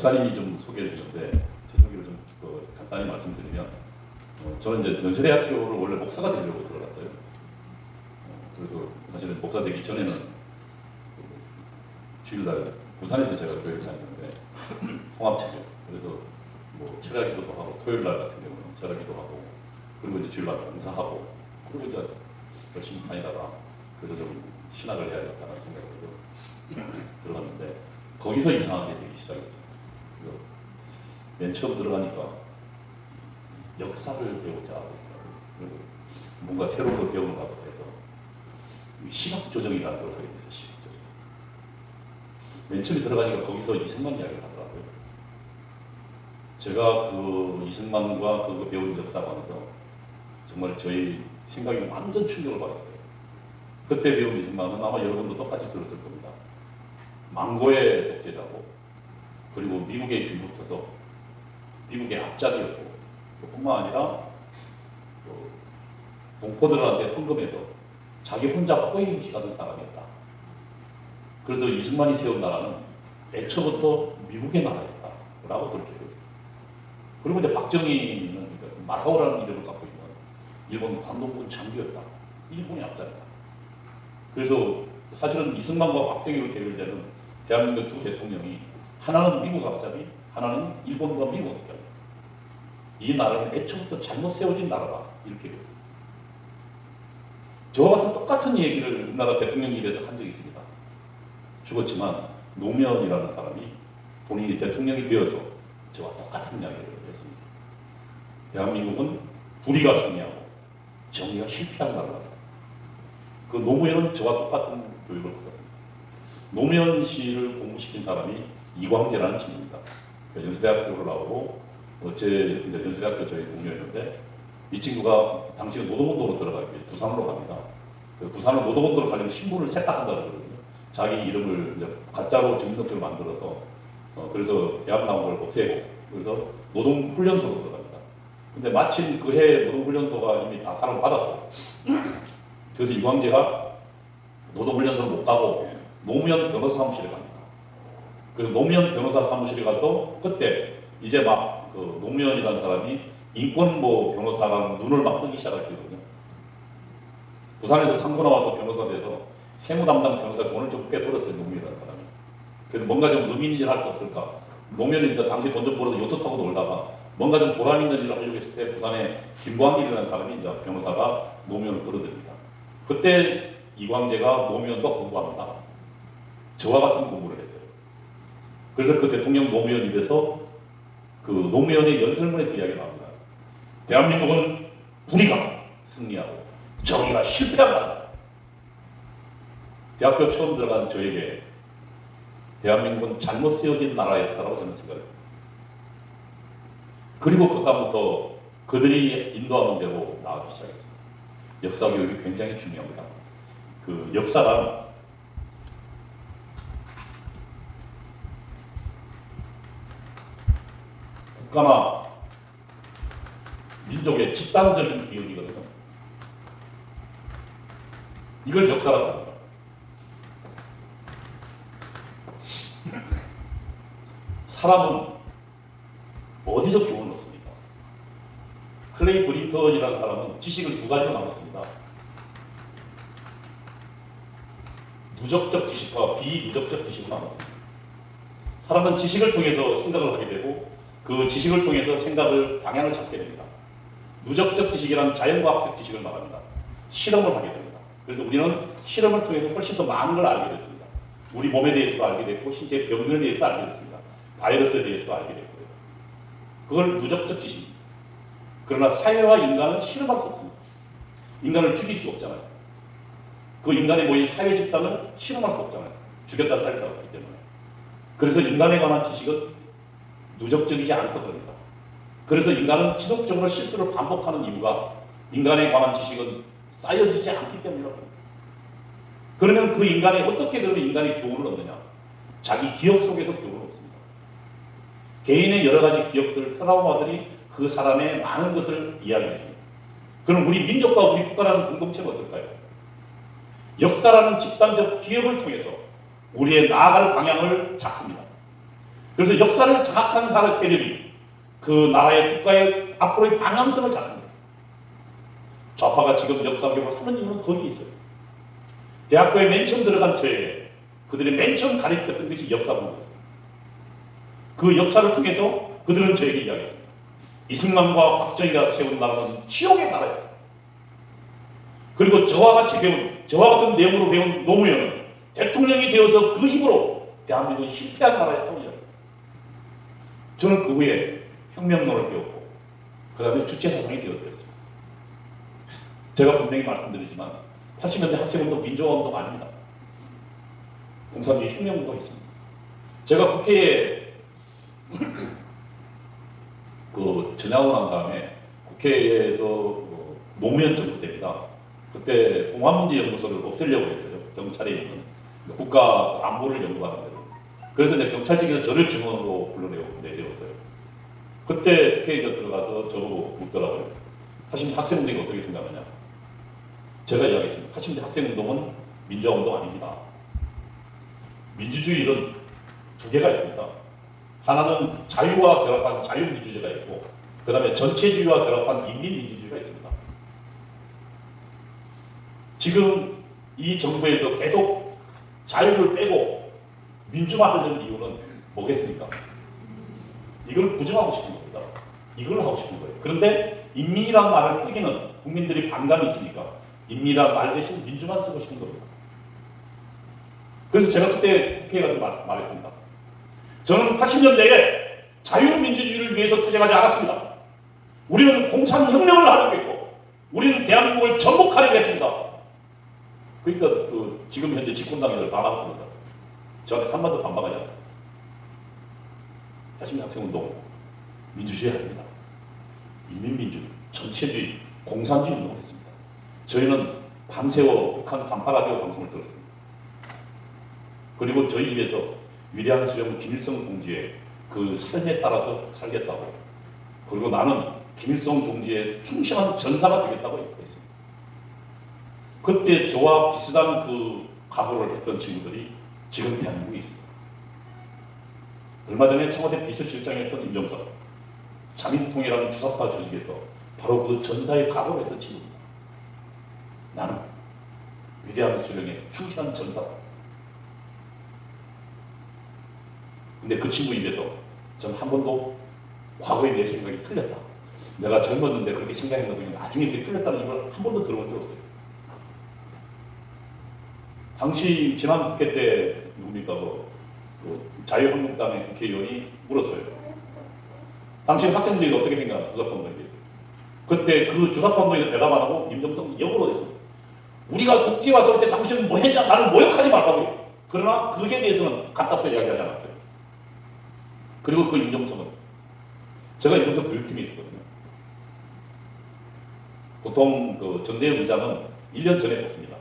목사님이 좀 소개를 했는데 제 소개를 좀 간단히 말씀드리면 저는 이제 연세대학교를 원래 목사가 되려고 들어갔어요. 그래서 사실은 목사 되기 전에는 주일날 부산에서 제가 교회를 다녔는데 통합체죠. 그래서 뭐 철야기도도 하고 토요일날 같은 경우는 철야기도 하고 그리고 이제 주일날 봉사하고 그리고 이제 열심히 다니다가 그래서 좀 신학을 해야겠다는 생각으로 들어갔는데 거기서 이상하게 되기 시작했어요. 맨 처음 들어가니까 역사를 배우자 하더라고요. 그리고 뭔가 새로운 걸 배우는 것 같아서 시각 조정이라는 걸 하게 됐어요. 시각 조정. 맨 처음에 들어가니까 거기서 이승만 이야기를 하더라고요. 제가 그 이승만과 그거 배운 역사관에서 정말 저희 생각이 완전 충격을 받았어요. 그때 배운 이승만은 아마 여러분도 똑같이 들었을 겁니다. 망고의 독재자고 그리고 미국에 빌붙어서 미국의 앞잡이였고 뿐만 아니라 동포들한테 헌금해서 자기 혼자 호의무시 하던 사람이었다. 그래서 이승만이 세운 나라는 애초부터 미국의 나라였다 라고 그렇게 했어요. 그리고 이제 박정희는 그러니까 마사오라는 이름을 갖고 있는 일본 관동군 장교였다. 일본의 앞잡이다. 그래서 사실은 이승만과 박정희로 대결되는 대한민국 두 대통령이 하나는 미국 앞잡이, 하나는 일본과 미국 앞잡이. 이 나라는 애초부터 잘못 세워진 나라다. 이렇게 됐어요. 저와 같은 똑같은 얘기를 우리나라 대통령 입에서 한 적이 있습니다. 죽었지만 노무현이라는 사람이 본인이 대통령이 되어서 저와 똑같은 이야기를 했습니다. 대한민국은 불의가 승리하고 정의가 실패한 나라다. 그 노무현은 저와 똑같은 교육을 받았습니다. 노무현 씨를 공부시킨 사람이 이광재라는 친구입니다. 연세대학교를 나오고 어째 연세대학교 저희 동료였는데 이 친구가 당시에 노동운동으로 들어가기 위해서 부산으로 갑니다. 그 부산으로 노동운동을 가려면 신분을 세탁한다 그러거든요. 자기 이름을 이제 가짜로 주민등록증을 만들어서 그래서 대학 나온 걸 없애고 그래서 노동훈련소로 들어갑니다. 근데 마침 그 해 노동훈련소가 이미 다 사람을 받았어요. 그래서 이광재가 노동훈련소를 못 가고 노무현 변호사 사무실에 갑니다. 그래서 노무현 변호사 사무실에 가서 그때 이제 막 그 노무현이라는 사람이 인권보 변호사라는 눈을 막 뜨기 시작했거든요. 부산에서 상고 나와서 변호사 돼서 세무 담당 변호사 돈을 좀 꽤 벌었어요. 노무현이라는 사람이. 그래서 뭔가 좀 의미 있는 일을 할 수 없을까. 노무현이 당시 돈 좀 벌어서 요트 타고 놀다가 뭔가 좀 보람 있는 일을 하려고 했을 때 부산에 김광길이라는 사람이 이제 변호사가 노무현을 끌어들입니다. 그때 이광재가 노무현과 공부합니다. 저와 같은 공부를 했어요. 그래서 그 대통령 노무현 입에서 그 노무현의 연설문에 그 이야기가 나옵니다. 대한민국은 불의가 승리하고 정의가 실패한 나라다. 대학교 처음 들어간 저에게 대한민국은 잘못 세워진 나라였다고 저는 생각했습니다. 그리고 그다음부터 그들이 인도하는 대로 나가기 시작했습니다. 역사 교육이 굉장히 중요합니다. 그 역사란 국가나 민족의 집단적인 기억이거든요. 이걸 역사라고 합니다. 사람은 어디서 교훈을 얻습니까? 클레이 브리턴이라는 사람은 지식을 두 가지로 나눴습니다. 누적적 지식과 비누적적 지식으로 나눴습니다. 사람은 지식을 통해서 생각을 하게 되고 그 지식을 통해서 생각을 방향을 찾게 됩니다. 누적적 지식이란 자연과학적 지식을 말합니다. 실험을 하게 됩니다. 그래서 우리는 실험을 통해서 훨씬 더 많은 걸 알게 됐습니다. 우리 몸에 대해서도 알게 됐고 신체 병변에 대해서도 알게 됐습니다. 바이러스에 대해서도 알게 됐고요. 그걸 누적적 지식입니다. 그러나 사회와 인간은 실험할 수 없습니다. 인간을 죽일 수 없잖아요. 그 인간에 모인 사회 집단을 실험할 수 없잖아요. 죽였다 살렸다 없기 때문에. 그래서 인간에 관한 지식은 누적적이지 않거든요. 그래서 인간은 지속적으로 실수를 반복하는 이유가 인간에 관한 지식은 쌓여지지 않기 때문이라고 합니다. 그러면 그 인간이 어떻게 그러면 인간이 교훈을 얻느냐? 자기 기억 속에서 교훈을 얻습니다. 개인의 여러 가지 기억들, 트라우마들이 그 사람의 많은 것을 이야기해 줍니다. 그럼 우리 민족과 우리 국가라는 공동체가 어떨까요? 역사라는 집단적 기억을 통해서 우리의 나아갈 방향을 잡습니다. 그래서 역사를 장악한 사람 세력이 그 나라의 국가의 앞으로의 방향성을 잡습니다. 좌파가 지금 역사 교육을 하는 이유는 거기에 있어요. 대학교에 맨 처음 들어간 저에게 그들이 맨 처음 가르쳤던 것이 역사 공부였어요. 그 역사를 통해서 그들은 저에게 이야기했습니다. 이승만과 박정희가 세운 나라는 지옥의 나라였다. 그리고 저와 같은 내용으로 배운 노무현은 대통령이 되어서 그 입으로 대한민국은 실패한 나라였다고 이야기했습니다. 저는 그 후에 혁명론을 배웠고 그 다음에 주체사상이 되어버렸습니다. 제가 분명히 말씀드리지만 80년대 학생운동 민주화운동 아닙니다. 공산주의 혁명운동이 있습니다. 제가 국회에 전향을 한 다음에 국회에서 노무현 정부 때입니다. 그때 공안문제연구소를 없애려고 했어요. 경찰에 있는 국가 안보를 연구하는 데로. 그래서 이제 경찰직에서 저를 증언으로 불러내세웠어요. 그때 국회에 들어가서 저보고 묻더라고요. 80대 학생운동이 어떻게 생각하냐? 제가 이야기했습니다. 80대 학생운동은 민주화운동 아닙니다. 민주주의는 두 개가 있습니다. 하나는 자유와 결합한 자유민주주의가 있고 그 다음에 전체주의와 결합한 인민민주주의가 있습니다. 지금 이 정부에서 계속 자유를 빼고 민주화하려는 이유는 뭐겠습니까? 이걸 부정하고 싶은 겁니다. 이걸 하고 싶은 거예요. 그런데 인민이라는 말을 쓰기는 국민들이 반감이 있으니까 인민이라는 말 대신 민주만 쓰고 싶은 겁니다. 그래서 제가 그때 국회에 가서 말했습니다. 저는 80년대에 자유민주주의를 위해서 투쟁하지 않았습니다. 우리는 공산혁명을 하려고 했고 우리는 대한민국을 전복하려고 했습니다. 그러니까 지금 현재 집권당에들 반항합니다. 저한테 한마디도 반박하지 않았습니다. 80년 학생운동 민주주의 아닙니다. 인민민주, 전체주의, 공산주의 운동을 했습니다. 저희는 밤새워 북한 반파라디오 방송을 들었습니다. 그리고 저희 입에서 위대한 수령 김일성 동지의 그 삶에 따라서 살겠다고 그리고 나는 김일성 동지의 충실한 전사가 되겠다고 했습니다. 그때 저와 비슷한 그 각오를 했던 친구들이 지금 대한민국에 있습니다. 얼마 전에 청와대 비서실장이었던 임종석 자민통일하는 주사파 조직에서 바로 그 전사의 각오를 했던 친구입니다. 나는 위대한 수령의 충실한 전사다. 근데 그 친구 입에서 저는 한 번도 과거의 내 생각이 틀렸다. 내가 젊었는데 그렇게 생각했는데 나중에 그게 틀렸다는 걸 한 번도 들어본 적 없어요. 당시 지난 국회 때 누굽니까 자유한국당의 국회의원이 물었어요. 당신 학생들이 어떻게 생각하나 주사파운동에 대해서. 그때 그 주사파운동에 대답 안 하고 임종석 역으로 했습니다. 우리가 국회에 왔을 때 당신은 뭐 했냐? 나를 모욕하지 말라고요. 그러나 그에 대해서는 갖다 이야기하지 않았어요. 그리고 그 임종석은 제가 임종석 교육팀에 있었거든요. 보통 그 전대회 의장은 1년 전에 뽑습니다.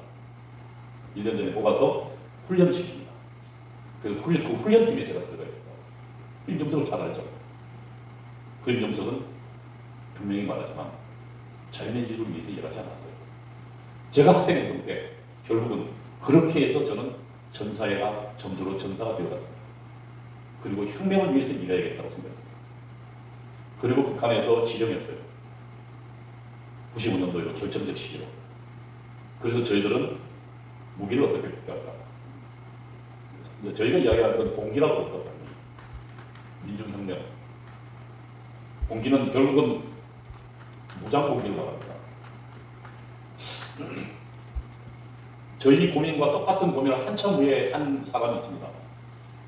1년 전에 뽑아서 훈련시킵니다. 그래서 그 훈련팀에 제가 들어가 있습니다. 임종석을 잘 알죠. 그 임종석은 분명히 말하지만 자유민주주의를 위해서 일하지 않았어요. 제가 학생이었을 때 결국은 그렇게 해서 저는 전사회가 점주로 전사가 되어갔습니다. 그리고 혁명을 위해서 일해야겠다고 생각했습니다. 그리고 북한에서 지령했어요. 95년도에 결정적 시기로. 그래서 저희들은 무기를 어떻게 획득할까? 저희가 이야기하는 건 봉기라고 그러거든요. 민중혁명. 봉기는 결국은 무장봉기를 말합니다. 저희 고민과 똑같은 고민을 한참 후에 한 사람이 있습니다.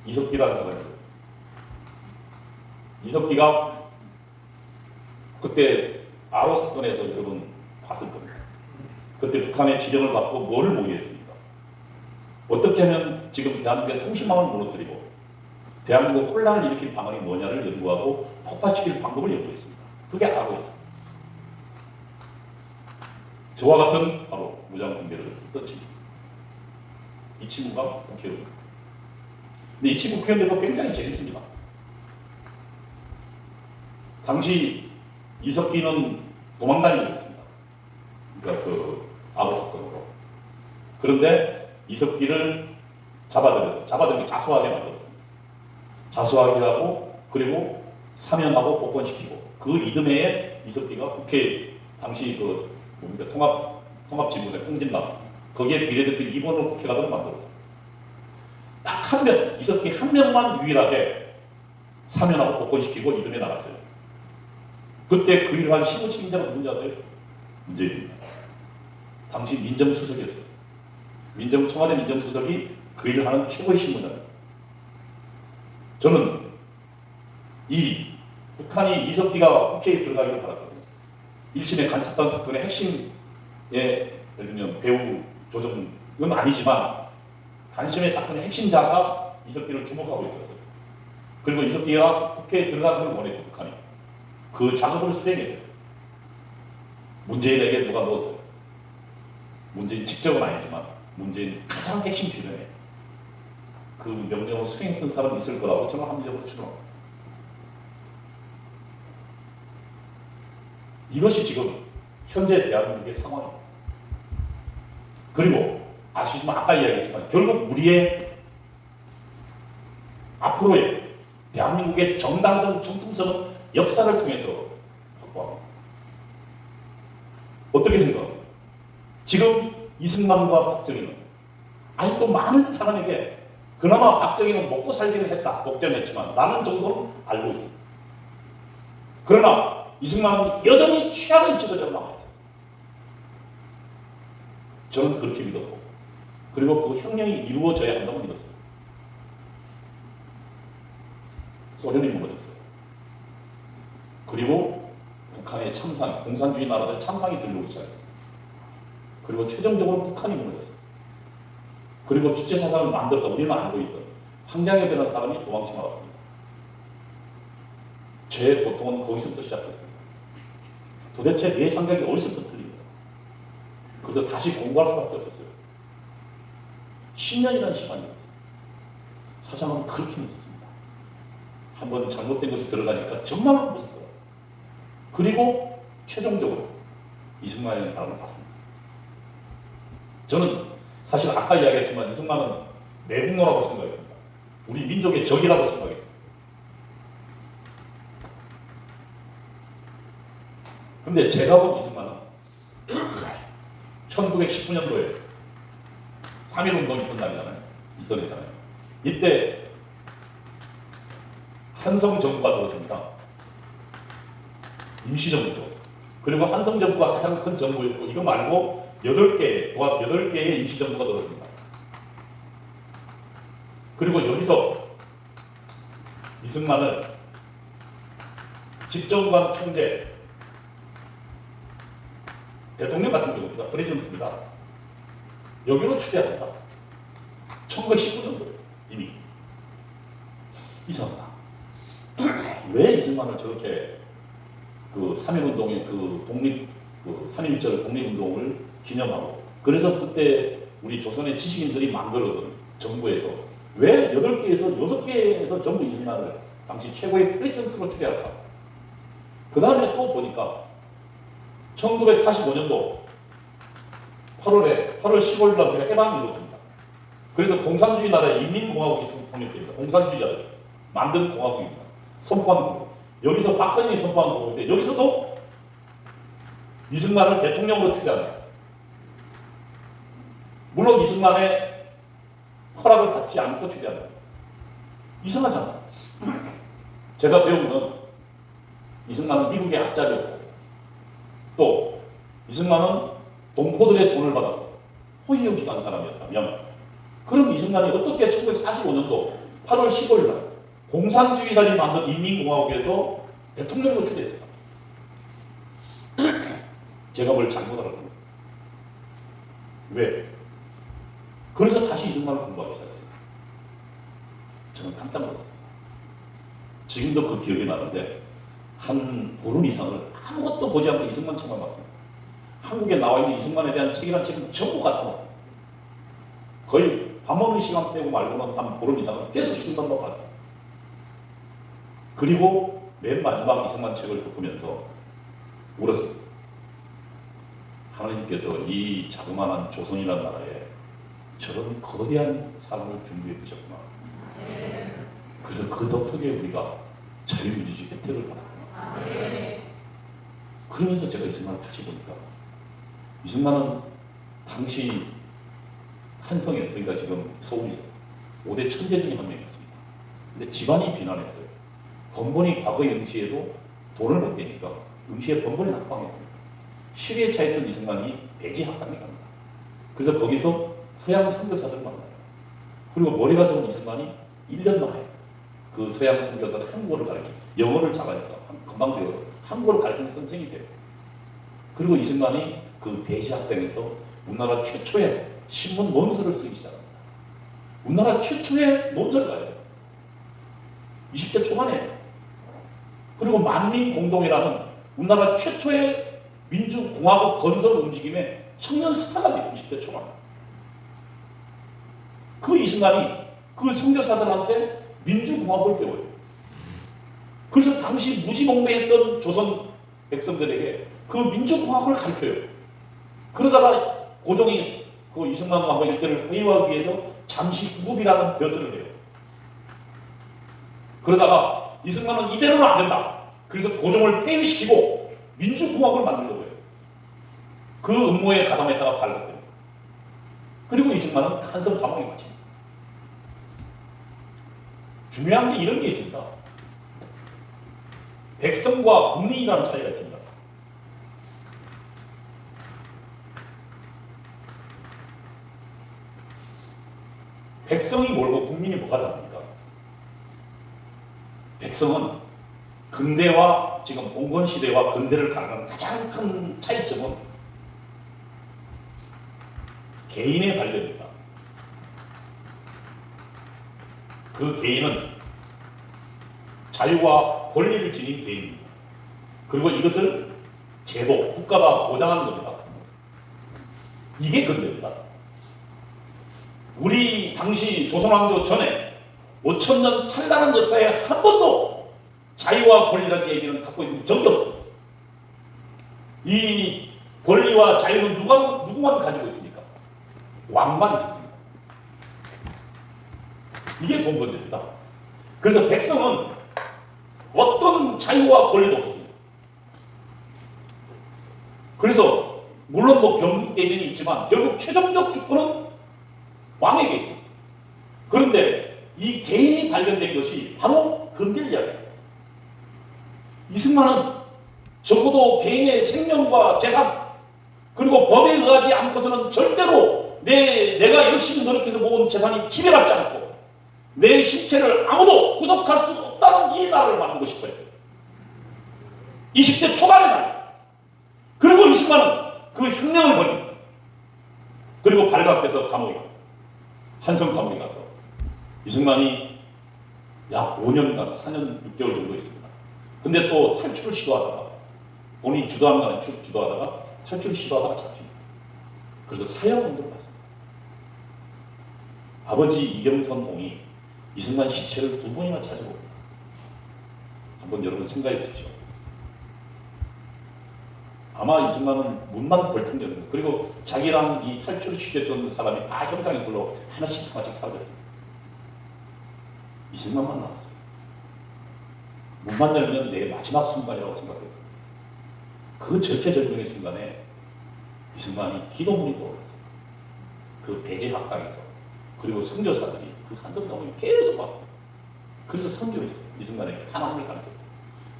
이석기라는 사람이죠. 이석기가 그때 아로 사건에서 여러분 봤을 겁니다. 그때 북한의 지령을 받고 뭘 모의했습니까? 어떻게 하면 지금 대한민국의 통신망을 무너뜨리고 대한민국 혼란을 일으킬 방안이 뭐냐를 연구하고 폭파시킬 방법을 연구했습니다. 그게 아로였습니다. 저와 같은 바로 무장공개를 했던 친구. 이 친구가 국회의원. 근데 이 친구 국회의원들도 굉장히 재밌습니다. 당시 이석기는 도망다니고 있었습니다. 그러니까 그 아버 사건으로. 그런데 이석기를 잡아들여서 자수하게 만들었습니다. 자수하게 하고 그리고 사면하고 복권시키고 그 이듬해에 이석기가 국회 당시 그 뭡니까 통합진보대 통진당 거기에 비례대표 2번으로 국회 가도록 만들었어요. 딱 한 명, 이석기 한 명만 유일하게 사면하고 복권시키고 이듬해 나갔어요. 그때 그 일을 한 신고 책임자가 누군지 아세요? 문재인입니다. 당시 민정수석이었어요. 청와대 민정수석이 그 일을 하는 최고의 신문자입니다. 저는 이 북한이 이석기가 국회에 들어가기를 바랐거든요. 1심의 간첩단 사건의 핵심의 예를 들면 배우 조정은 아니지만 단심의 사건의 핵심자가 이석기를 주목하고 있었어요. 그리고 이석기가 국회에 들어가는 걸 원했고 북한이 그 작업을 수행했어요. 문재인에게 누가 넣었어요? 문재인 직접은 아니지만 문재인 가장 핵심 주변에 그 명령을 수행했던 사람이 있을 거라고 저는 합리적으로 추정합니다. 이것이 지금 현재 대한민국의 상황입니다. 그리고 아시지만 아까 이야기했지만 결국 우리의 앞으로의 대한민국의 정당성, 정통성은 역사를 통해서 확보합니다. 어떻게 생각하세요? 지금 이승만과 박정희는 아직도 많은 사람에게 그나마 박정희는 먹고 살기는 했다, 복전했지만 라는 정도는 알고 있습니다. 그러나 이승만은 여전히 최악의 지도자로 남아있어요. 저는 그렇게 믿었고 그리고 그 혁명이 이루어져야 한다고 믿었어요. 소련이 무너졌어요. 그리고 북한의 참상, 공산주의 나라들 참상이 들려오기 시작했어요. 그리고 최종적으로 북한이 무너졌어요. 그리고 주체사상을 만들었다 우리는 알고 있던 황장엽이라는 사람이 도망쳐 나왔습니다. 제 고통은 거기서부터 시작했습니다. 도대체 내 생각이 어디서부터 틀린가? 그래서 다시 공부할 수밖에 없었어요. 10년이라는 시간이 있었어요. 사상은 그렇게 무섭습니다. 한번 잘못된 것이 들어가니까 정말 무섭더라고요. 그리고 최종적으로 이승만이라는 사람을 봤습니다. 저는 사실 아까 이야기했지만 이승만은 내국노라고 생각했습니다. 우리 민족의 적이라고 생각했습니다. 근데 제가 본 이승만은 1919년도에 3.1운동이 있던 해잖아요. 이때 한성 정부가 들어섭니다. 임시정부죠. 그리고 한성 정부가 가장 큰 정부였고 이거 말고 8개의 임시정부가 들어섭니다. 그리고 여기서 이승만을 집정관 총재 대통령 같은 경우입니다. 프레지던트입니다. 여기로 추대합니다. 1919년도에 이미. 이상하다. 왜 이승만을 저렇게 그 3.1운동의 그 독립, 그 3.1절 독립운동을 기념하고 그래서 그때 우리 조선의 지식인들이 만들었던 정부에서 왜 8개에서 6개에서 전부 이승만을 당시 최고의 프레지던트로 추대할까? 그 다음에 또 보니까 1945년도 8월 15일 날 우리가 해방이 이루어집니다. 그래서 공산주의 나라의 인민공화국이 성립됩니다. 공산주의자들 만든 공화국입니다. 선포한 공화국. 여기서 박근혜이 선포한 공화국인데 여기서도 이승만을 대통령으로 추대합니다. 물론 이승만의 허락을 받지 않고 추대합니다. 이상하잖아요. 제가 배운 건 이승만은 미국의 앞잡이였고 또 이승만은 동포들의 돈을 받아서 호의호식한 사람이었다면 그럼 이승만이 어떻게 1945년도 8월 15일 날 공산주의자들이 만든 인민공화국에서 대통령으로 추대했을까? 제가 뭘 잘못 알았거든요. 왜? 그래서 다시 이승만을 공부하기 시작했어요. 저는 깜짝 놀랐어요. 지금도 그 기억이 나는데 한 보름 이상을 아무것도 보지 않고 이승만 책만 봤습니다. 한국에 나와 있는 이승만에 대한 책이란 책은 전부 갖다 놨어요. 거의 밥 먹는 시간 빼고 말고는 한 보름 이상은 계속 이승만만 봤어요. 그리고 맨 마지막 이승만 책을 덮으면서 울었어요. 하나님께서 이 자그마한 조선이라는 나라에 저런 거대한 사람을 준비해 두셨구나. 그래서 그 덕택에 우리가 자유민주주의 혜택을 받았구나. 그러면서 제가 이승만을 다시 보니까 이승만은 당시 한성에서, 그러니까 지금 서울이죠, 5대 천재 중에 한 명이었습니다. 근데 집안이 비난했어요. 번번이 과거의 응시에도 돈을 못 내니까 응시에 번번이 낙방했습니다. 시리에 차있던 이승만이 배지 학당에 갑니다. 그래서 거기서 서양 선교사들을 만나요. 그리고 머리가 좋은 이승만이 1년 만에 그 서양 선교사들 한국어를 가르쳐, 영어를 잘하니까 금방 배워요. 한국어를 가르치는 선생이 돼요. 그리고 이승만이 그 배지 학당에서 우리나라 최초의 신문 논설을 쓰기 시작합니다. 우리나라 최초의 논설가예요. 20대 초반에. 그리고 만민공동이라는 우리나라 최초의 민주공화국 건설 움직임의 청년 스타가 돼요. 20대 초반에. 그 이승만이 그 선교사들한테 민주공화국을 배워요. 그래서 당시 무지몽매했던 조선 백성들에게 그 민주공화국을 가르쳐요. 그러다가 고종이 그 이승만과 일대를 회유하기 위해서 잠시 구급이라는 벼슬을 해요. 그러다가 이승만은 이대로는 안 된다. 그래서 고종을 폐위시키고 민주공화국을 만들려고 해요. 그 음모에 가담했다가 발각돼요. 그리고 이승만은 한성 감옥에 갇힙니다. 중요한 게 이런 게 있습니다. 백성과 국민이라는 차이가 있습니다. 백성이 뭘고 국민이 뭐가 다릅니까? 백성은 근대와 지금 봉건시대와 근대를 가르는 가장 큰 차이점은 개인의 관련입니다. 그 개인은 자유와 권리를 지닌 개인입니다. 그리고 이것을 제도, 국가가 보장하는 겁니다. 이게 근대입니다. 우리 당시 조선왕조 전에 5,000년 찬란한 역사에 한 번도 자유와 권리라는 얘기는 갖고 있는 적이 없습니다. 이 권리와 자유는 누구만 가지고 있습니까? 왕만 있습니다. 이게 본건입니다. 그래서 백성은 어떤 자유와 권리도 없었습니다. 그래서 물론 뭐 경국 대전이 있지만 결국 최종적 주권은 왕에게 있습니다. 그런데 이 개인이 발견된 것이 바로 근대이야기예요. 이승만은 적어도 개인의 생명과 재산 그리고 법에 의하지 않고서는 절대로 내가 열심히 노력해서 모은 재산이 지배받지 않고 내 신체를 아무도 구속할 수 없다는 이 나라를 만들고 싶어 했어요. 20대 초반에 말이에요. 그리고 이승만은 그 혁명을 벌입니다. 그리고 발각돼서 감옥에 갑니다. 한성 감옥에 가서 이승만이 약 5년간 4년 6개월 정도 있습니다. 근데 또 탈출을 시도하다가 본인이 주도하다가 탈출을 시도하다가 잡힙니다. 그래서 사형운동을 받습니다. 아버지 이경선 공이 이승만 시체를 2번이나 찾아옵니다. 한번 여러분 생각해 보십시오. 아마 이승만은 문만 벌쩍 여는 거예요. 그리고 자기랑 이 탈출을 시도했던 사람이 다 현장에 불러 하나씩 사라졌습니다. 이승만만 남았어요. 문만 열면 내 마지막 순간이라고 생각했거든요. 그 절체절명의 순간에 이승만이 기도문이 떠올랐어요. 그 배제학당에서. 그리고 선교사들이 그 한성감을 계속 봤어요. 그래서 선교했어요. 이승만에게 하나님을 가르쳤어요.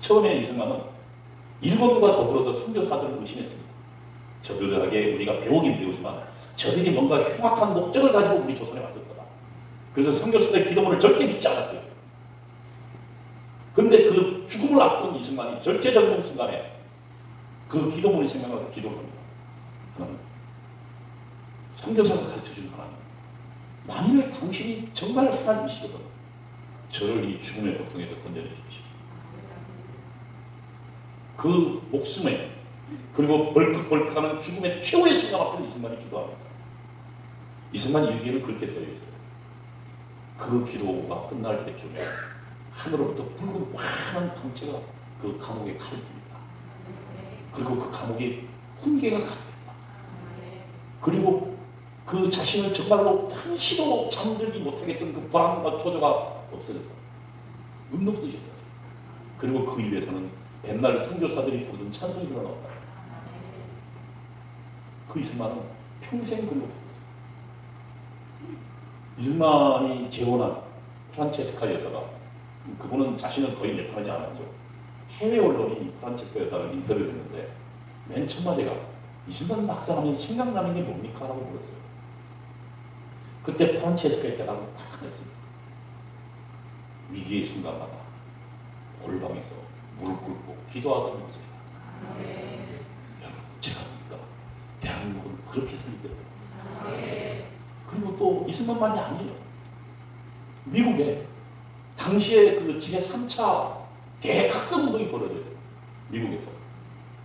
처음에 이승만은 일본과 더불어서 선교사들을 의심했습니다. 저들에게 우리가 배우긴 배우지만 저들이 뭔가 흉악한 목적을 가지고 우리 조선에 왔을 거다. 그래서 선교사들의 기도문을 절대 믿지 않았어요. 그런데 그 죽음을 앞둔 이승만이 절체절명 순간에 그 기도문이 생각나서 기도를 합니다. 하나님, 선교사가 가르쳐주는 하나님, 만일 당신이 정말 하나님이시거든 저를 이 죽음의 고통에서 건져내 주십시오. 그 목숨에 그리고 벌컥벌컥하는 죽음의 최후의 순간 앞에 이승만이 기도합니다. 이승만 일기를 그렇게 써있어요. 그 기도가 끝날 때쯤에 하늘로부터 붉은 환한 광채가 그 감옥에 가득합니다. 그리고 그 감옥에 훈계가 가득합니다. 그리고 그 자신을 정말로 한시도 잠들지 못하겠던 그 불안과 초조가 없어졌다. 눈 녹듯이 했다. 그리고 그 입에서는 옛날 선교사들이 부르던 찬송이가 나왔다. 그 이슬만은 평생 그리고 부르었어요. 이슬만이 재혼한 프란체스카 여사가, 그분은 자신은 거의 내판하지 않았죠. 해외 언론이 프란체스카 여사를 인터뷰했는데 맨 첫 마디가 이슬만 박사하면 생각나는 게 뭡니까? 라고 물었어요. 그때 프란체스카의 대답은 딱 하였습니다. 위기의 순간마다 골방에서 무릎 꿇고 기도하던 모습이다. 여러분, 제가 보니까 대한민국은 그렇게 설립되더라고요. 그리고 또 이슬만만이 아니에요. 미국에 당시에 그 제3차 대각성운동이 벌어져요. 미국에서.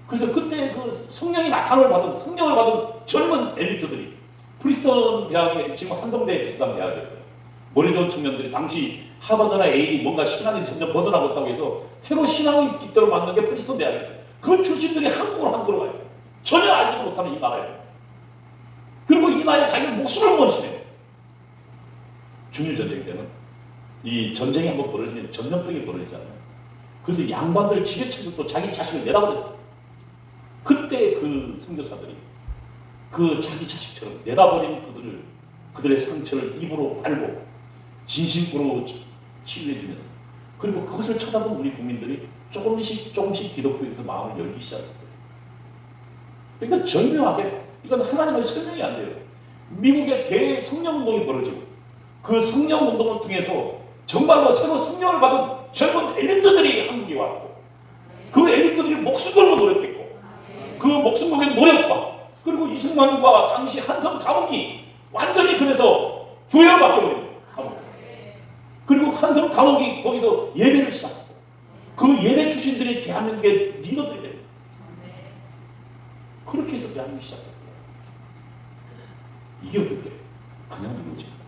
그래서 그때 그 성령이 나타남을 받은, 성령을 받은 젊은 엘리트들이 프리스턴 대학에, 지금 한동대 비슷한 대학이었어요. 머리 좋은 청년들이 당시 하버드나 에일이 뭔가 신앙에서 점점 벗어나고 있다고 해서 새로 신앙의 깃대로 만든 게 프리스턴 대학이었어요. 그 출신들이 한국으로 가요. 전혀 알지도 못하는 이 나라에. 그리고 이 나라에 자기 목숨을 건시해요. 중일전쟁 때는 이 전쟁이 한번 벌어지면 전염병이 벌어지잖아요. 그래서 양반들 지게층들도 자기 자식을 내다버렸어요. 그때 그 선교사들이 그 자기 자식처럼 내다버린 그들의 상처를 입으로 빨고 진심으로 치유해주면서, 그리고 그것을 쳐다본 우리 국민들이 조금씩 기독교에 그 마음을 열기 시작했어요. 그러니까 절묘하게 이건 하나님의 설명이 안 돼요. 미국의 대성령운동이 벌어지고 그 성령운동을 통해서 정말로 새로 성령을 받은 젊은 엘리트들이 한국에 왔고, 그 엘리트들이 목숨 걸고 노력했고, 그 목숨 걸고 노력과 그리고 이승만과 당시 한성 감옥이 완전히 그래서 교회로 바뀌어버립니다. 그리고 한성 감옥이 거기서 예배를 시작했고, 그 예배 출신들이 대한민국의 리더들이 됩니다. 그렇게 해서 대한민국이 시작했어요. 이게 어떻게 그냥 이루어집니다.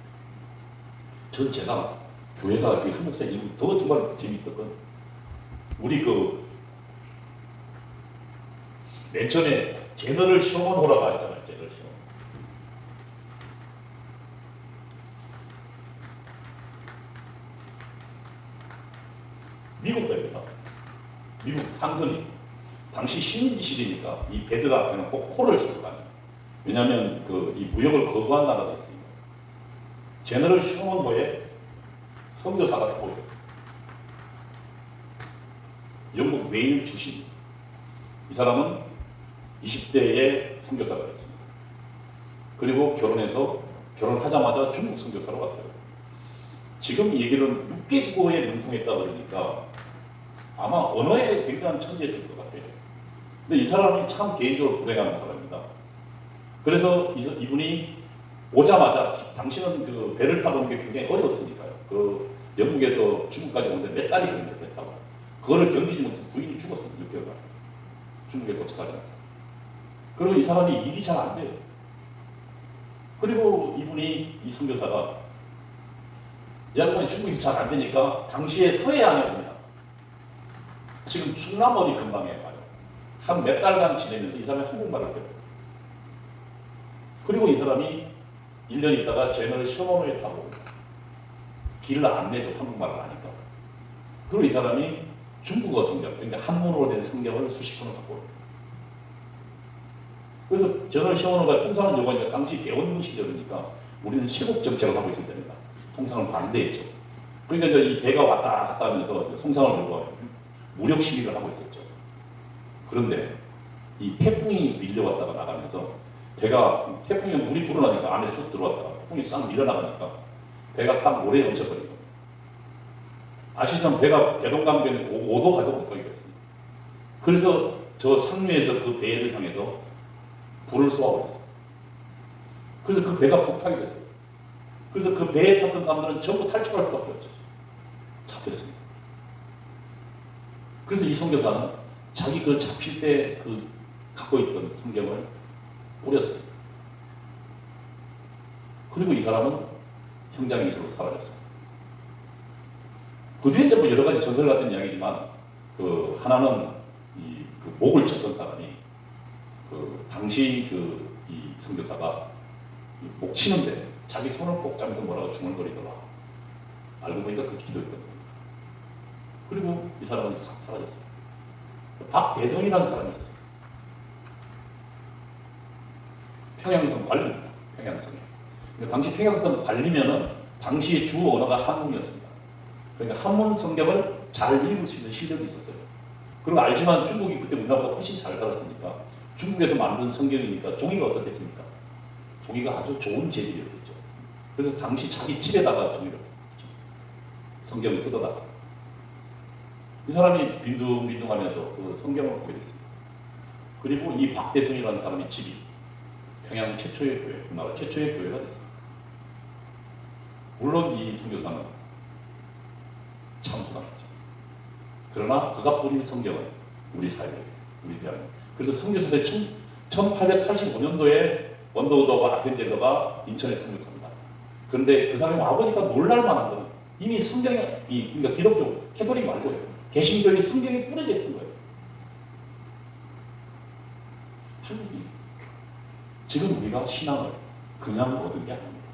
전 제가 교회사 그 한국사 일부 더 정말 재미있던 건, 우리 맨 처음에 제너럴 시험원 호라가 있잖아요. 제너럴 시험. 미국 배입니다. 미국 상선이 당시 식민지 시대니까 이 배들 앞에는 꼭 코를 싣고 다녀요. 왜냐하면 이 무역을 거부한 나라도 있습니다. 제너럴 시험원호에 선교사가 타고 있었어요. 영국 웨일 출신. 이 사람은 20대에 선교사가 됐습니다. 그리고 결혼하자마자 중국 선교사로 갔어요. 지금 이 얘기는 6개국어에 능통했다 그러니까 아마 언어에 굉장한 천재였을 것 같아요. 근데 이 사람이 참 개인적으로 불행한 사람입니다. 그래서 이분이 오자마자, 당시는 그 배를 타고 오는 게 굉장히 어려웠으니까요. 영국에서 중국까지 오는데 몇 달이 걸렸다고. 그거를 견디지 못해서 부인이 죽었습니다. 6개월간. 중국에 도착하지 않았어요. 그리고 이 사람이 일이 잘 안 돼요. 그리고 이 선교사가 양반이 중국에서 잘 안 되니까 당시에 서해안에 갑니다. 지금 충남어리 근방에 가요. 한 몇 달간 지내면서 이 사람이 한국말을 배워요. 그리고 이 사람이 1년 있다가 제너럴 시험원호에 타고 길을 안 내죠. 한국말을 하니까. 그리고 이 사람이 중국어 성경, 그러니까 한문으로 된 성경을 수십 권을 갖고 옵니다. 그래서 제너럴 시험원호가 통상을 요구하니까 당시 대원군 시절이니까 우리는 세국 정책을 하고 있을 때입니다. 통상을 반대했죠. 그러니까 이제 이 배가 왔다 갔다 하면서 송상을 요구하고 무력 시위를 하고 있었죠. 그런데 이 태풍이 밀려왔다가 나가면서 태풍이 물이 불어나니까 안에 쑥 들어왔다가 태풍이 싹 밀려나가니까 배가 딱 모래에 얹혀버린 겁니다. 아시지만 배가 대동강변에서 5도 가도 못하게 됐습니다. 그래서 저 상류에서 그 배를 향해서 불을 쏘아버렸어요. 그래서 그 배가 폭파하게 됐어요. 그래서 그 배에 탔던 사람들은 전부 탈출할 수밖에 없죠. 잡혔습니다. 그래서 이 선교사는 자기 잡힐 때 갖고 있던 성경을 뿌렸어요. 그리고 이 사람은 현장에 있어서 사라졌습니다. 그 뒤에 이제 뭐 여러 가지 전설 같은 이야기지만, 하나는 목을 쳤던 사람이 당시 이 선교사가 목 치는데 자기 손을 꼭 잡면서 뭐라고 중얼거리더라. 알고 보니까 기도했던 겁니다. 그리고 이 사람은 싹 사라졌어요. 박대성이라는 사람이 있었어요. 평양성 관리입니다. 평양성에. 당시 평양성 관리면은 당시의 주 언어가 한문이었습니다. 그러니까 한문 성경을 잘 읽을 수 있는 실력이 있었어요. 그리고 알지만 중국이 그때 우리나라보다 훨씬 잘 살았으니까 중국에서 만든 성경이니까 종이가 어떻겠습니까? 종이가 아주 좋은 재질이었겠죠. 그래서 당시 자기 집에다가 종이를 성경을 뜯어다가 이 사람이 빈둥빈둥하면서 그 성경을 보게 됐습니다. 그리고 이 박대성이라는 사람이 집이 평양 최초의 교회, 우리나라 최초의 교회가 됐습니다. 물론 이 선교사는 참수당했죠. 그러나 그가 뿌린 성경은 우리 사회에, 우리 대한민국. 그래서 선교사대 1885년도에 원더우드와 아펜젤러가 인천에 상륙합니다. 그런데 그 사람이 와보니까 놀랄만한 건 이미 성경이, 그러니까 기독교, 캐톨릭 말고요. 개신교의 성경이 뿌려져 있던 거예요. 한국이 지금 우리가 신앙을 그냥 얻은 게 아닙니다.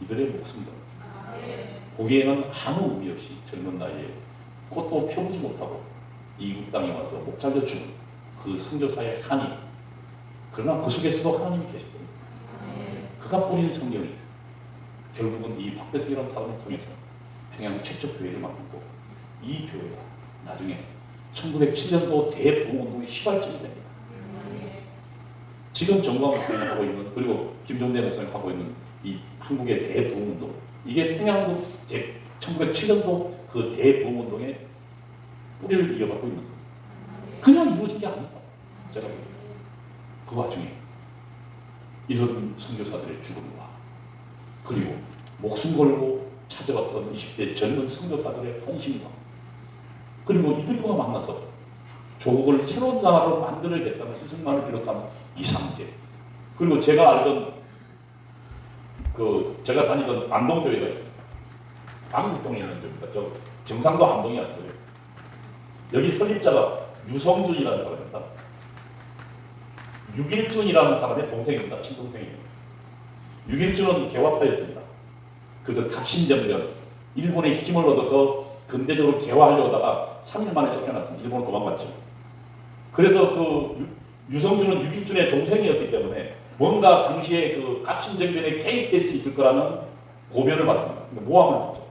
이들의 목숨들. 보기에는 아무 의미 없이 젊은 나이에 꽃도 펴보지 못하고 이국 땅에 와서 목 잘려 죽은 그 선교사의 한이. 그러나 그 속에서도 하나님이 계셨거든요. 그가 뿌린 성경이 결국은 이 박대성이라는 사람을 통해서 평양 최초 교회를 만들고 이 교회가 나중에 1907년도 대부흥운동의 휘발점이 됩니다. 지금 정광훈이 하고 있는, 그리고 김종대 목사님 하고 있는 이 한국의 대부흥운동, 이게 평양도 1907년도 그 대부흥운동의 뿌리를 이어받고 있는 거예요. 그냥 이루어진 게 아닙니다. 제가 보기에는. 그 와중에 이런 선교사들의 죽음과 그리고 목숨 걸고 찾아갔던 20대 젊은 선교사들의 헌신과 그리고 이들과 만나서 조국을 새로운 나라로 만들어야겠다는 스승만을 비롯한 이상재, 그리고 제가 알던 제가 다니던 안동교회가 있습니다. 안국동에 있는 교회입니다. 저 경상도 안동이 아니고요. 여기 설립자가 유성준이라는 사람입니다. 유길준이라는 사람의 동생입니다. 친동생이에요. 유길준은 개화파였습니다. 그래서 갑신정변, 일본의 힘을 얻어서 근대적으로 개화하려다가 3일 만에 쫓겨났습니다. 일본으로 도망갔죠. 그래서 유성준은 유길준의 동생이었기 때문에 뭔가 당시에 그 갑신정변에 개입될 수 있을 거라는 고변을 받습니다. 모함을 하죠.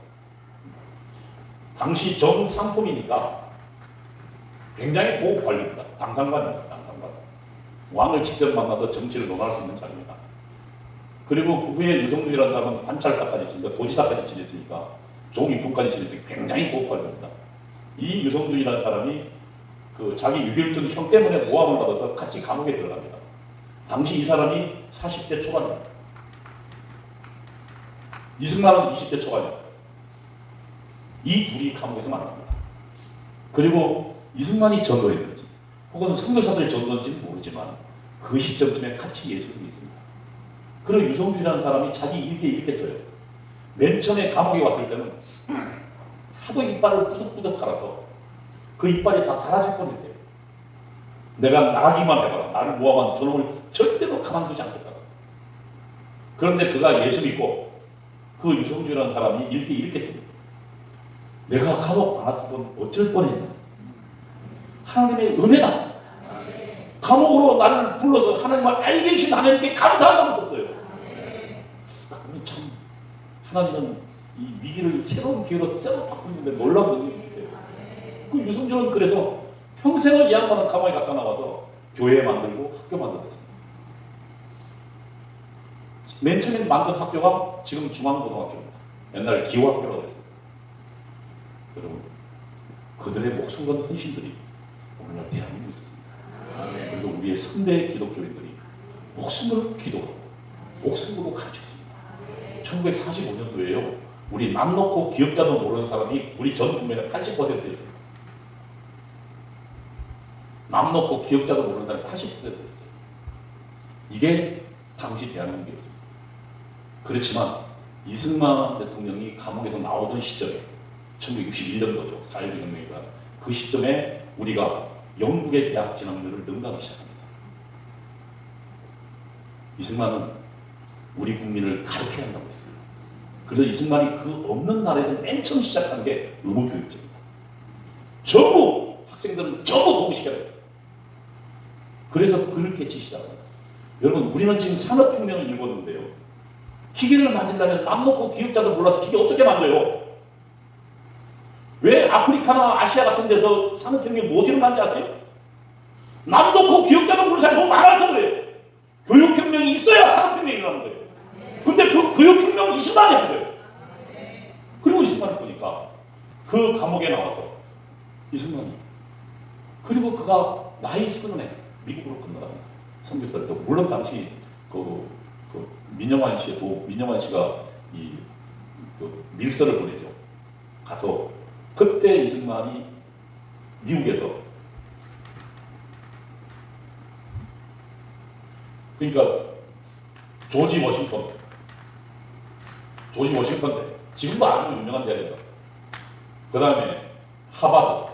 당시 정상품이니까 굉장히 고급 관리입니다. 당상관입니다. 당상관. 왕을 직접 만나서 정치를 논할 수 있는 자리입니다. 그리고 그 후에 유성준이라는 사람은 관찰사까지 지내서 도지사까지 지냈으니까 종이품까지 지냈으니까 굉장히 고급 관리입니다. 이 유성준이라는 사람이 자기 유길준 형 때문에 모함을 받아서 같이 감옥에 들어갑니다. 당시 이 사람이 40대 초반입니다. 이승만은 20대 초반입니다. 이 둘이 감옥에서 만납니다. 그리고 이승만이 전도했는지 혹은 선교사들이 전도했는지는 모르지만 그 시점쯤에 같이 예수를 믿습니다. 그리고 유성준이라는 사람이 자기 일기에 이렇게 써요. 맨 처음에 감옥에 왔을 때는 하도 이빨을 뿌덕뿌덕 갈아서 그 이빨이 다 닳아질 뻔했대요. 내가 나기만 해봐라. 나를 모함한 저놈을 절대로 가만두지 않겠다. 그런데 그가 예수 믿고 그 유성준이라는 사람이 이렇게 씁니다. 내가 감옥 안 왔으면 어쩔 뻔했나. 하나님의 은혜다. 감옥으로 나를 불러서 하나님을 알게 해주신 하나님께 감사한다고 썼어요. 그러면 참 하나님은 이 위기를 새로운 기회로 썩 바꾸는데 놀라운 능력이 있어요. 그 유성준은 그래서 평생을 이 양반은 감옥에 갔다 나와서 교회 만들고 학교 만들었습니다. 맨 처음에 만든 학교가 지금 중앙고등학교입니다. 옛날 기호학교라고 했어요. 여러분, 그들의 목숨 건 헌신들이 오늘날 대한민국에 있었습니다. 그리고 우리의 선대 기독교인들이 목숨을 기도하고 목숨으로 가르쳤습니다. 1945년도에요. 우리 맘 놓고 기억자도 모르는 사람이 우리 전 국민의 80%였습니다. 맘 놓고 기억자도 모르는 사람이 80%였어요. 이게 당시 대한민국이었습니다. 그렇지만 이승만 대통령이 감옥에서 나오던 시점에 1961년도죠. 4.19 혁명이가 그 시점에 우리가 영국의 대학 진학률을 능가하기 시작합니다. 이승만은 우리 국민을 가르쳐야 한다고 했습니다. 그래서 이승만이 그 없는 나라에서 맨 처음 시작한 게 의무교육제입니다. 전부 학생들은 전부 공부시켜야 돼요. 그래서 그렇게 지시합니다. 여러분, 우리는 지금 산업혁명을 읽었는데요. 기계를 만들려면 남 놓고 기업자도 몰라서 기계 어떻게 만들어요? 왜 아프리카나 아시아 같은 데서 산업혁명이 못 일어난지 아세요? 남 놓고 기업자도 모르는 사람이 너무 많아서 그래요. 교육혁명이 있어야 산업혁명이 일어나는 거예요. 근데 그 교육혁명을 이승만이 한 거예요. 그리고 이승만이 보니까 그 감옥에 나와서 이승만이, 그리고 그가 나이 스근에 미국으로 건너갑니다. 선교사를 또 물론 당시 민영환 씨가 밀서를 보내죠. 가서 그때 이승만이 미국에서, 그러니까 조지 워싱턴 대 지금도 아주 유명한 대학입니다. 그 다음에 하버드,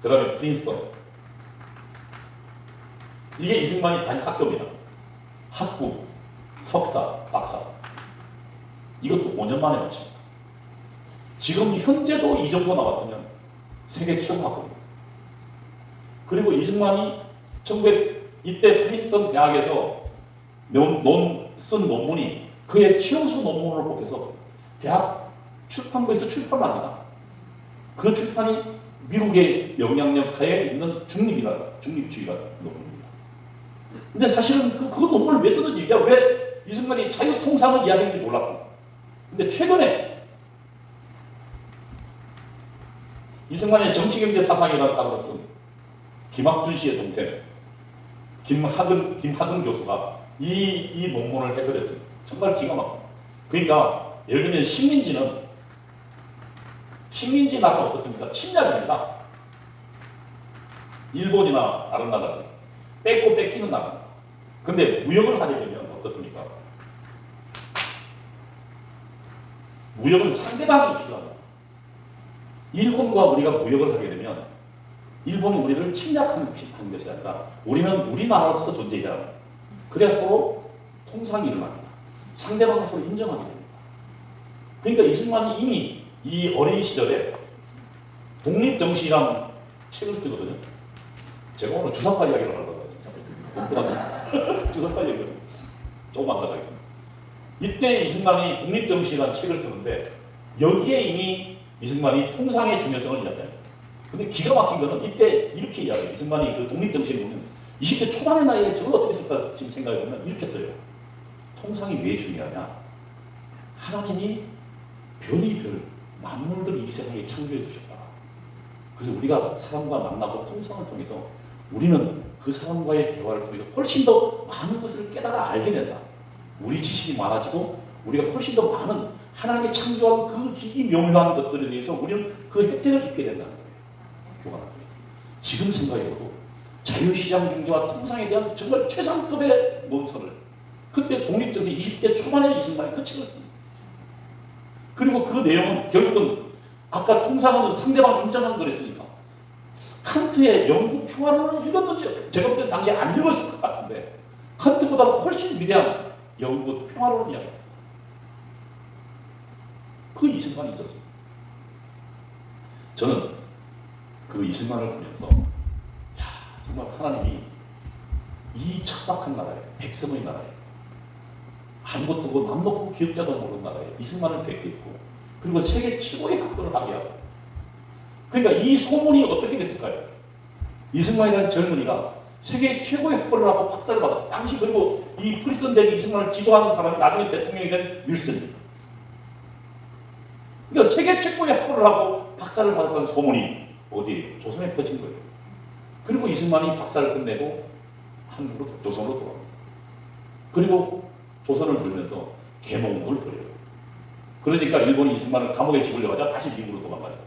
그 다음에 프린스턴. 이게 이승만이 다닌 학교입니다. 학부, 석사, 박사. 이것도 5년 만에 마칩니다. 지금 현재도 이 정도 나왔으면 세계 최고 학부입니다. 그리고 이승만이 이때 프린스턴 대학에서 쓴 논문이 그의 최우수 논문으로 뽑혀서 대학 출판부에서 출판합니다. 그 출판이 미국의 영향력 하에 있는 중립주의라는 논문입니다. 근데 사실은 그 논문을 왜 쓰는지, 왜 이승만이 자유통상을 이야기했는지 몰랐습니다. 근데 최근에 이승만의 정치경제 사상이라는 사람을 쓴 김학준 씨의 동생 김학은 교수가 이 논문을 해설했습니다. 정말 기가 막힙니다. 그러니까 예를 들면 식민지 나라가 어떻습니까? 침략입니다. 일본이나 다른 나라들 뺏고 뺏기는 나라입니다. 근데 무역을 하게 되면 어떻습니까? 무역은 상대방이 필요합니다. 일본과 우리가 무역을 하게 되면 일본이 우리를 침략하는 것이 아니라 우리는 우리나라로서 존재해야 합니다. 그래야 서로 통상이 일어납니다. 상대방을 서로 인정하게 됩니다. 그러니까 이승만이 이미 이 어린 시절에 독립정신이라는 책을 쓰거든요. 제가 오늘 주사파 이야기를 하려고 주사파 이야기를 조금 안 가져가겠습니다. 이때 이승만이 독립정신이라는 책을 쓰는데 여기에 이미 이승만이 통상의 중요성을 이야기합니다. 근데 기가 막힌 거는 이때 이렇게 이야기해요. 이승만이 그 독립정신을 보면 20대 초반의 나이에 저걸 어떻게 쓸까 지금 생각해보면 이렇게 써요. 통상이 왜 중요하냐? 하나님이 별이 만물들을 이 세상에 창조해 주셨다. 그래서 우리가 사람과 만나고 통상을 통해서 우리는 그 사람과의 대화를 통해서 훨씬 더 많은 것을 깨달아 알게 된다. 우리 지식이 많아지고 우리가 훨씬 더 많은 하나님이 창조한 그 기기묘묘한 것들에 대해서 우리는 그 혜택을 입게 된다는 거예요. 교환을 통해서. 지금 생각해봐도 자유시장 경제와 통상에 대한 정말 최상급의 논설을 그때 독립정신 20대 초반에 이승만이 그 책을 씁니다. 그리고 그 내용은 결국은 아까 통상은 상대방 인정한 거랬으니까 칸트의 영구 평화론을 읽었는지 제가 볼 때 당시에 안 읽었을 것 같은데 칸트보다 훨씬 위대한 영구 평화론을 이야기합니다. 그 이승만이 있었습니다. 저는 그 이승만을 보면서 정말 하나님이 이 척박한 나라에, 백성의 나라에, 아무것도 없고 남 놓고 기업자도 모르는 나라에 이승만을 뵙겠고 그리고 세계 최고의 학교를 하게 하고, 그러니까 이 소문이 어떻게 됐을까요? 이승만이라는 젊은이가 세계 최고의 학벌을 하고 박사를 받았다. 당시 그리고 이 프린스턴 대학 이승만을 지도하는 사람이 나중에 대통령이 된 윌슨입니다. 그러니까 세계 최고의 학벌을 하고 박사를 받았다는 소문이 어디에? 조선에 퍼진 거예요. 그리고 이승만이 박사를 끝내고 한국으로, 조선으로 돌아갑니다. 그리고 조선을 돌면서 계몽운동을 벌여요. 그러니까 일본이 이승만을 감옥에 집으려고 하자 다시 미국으로 도망가죠.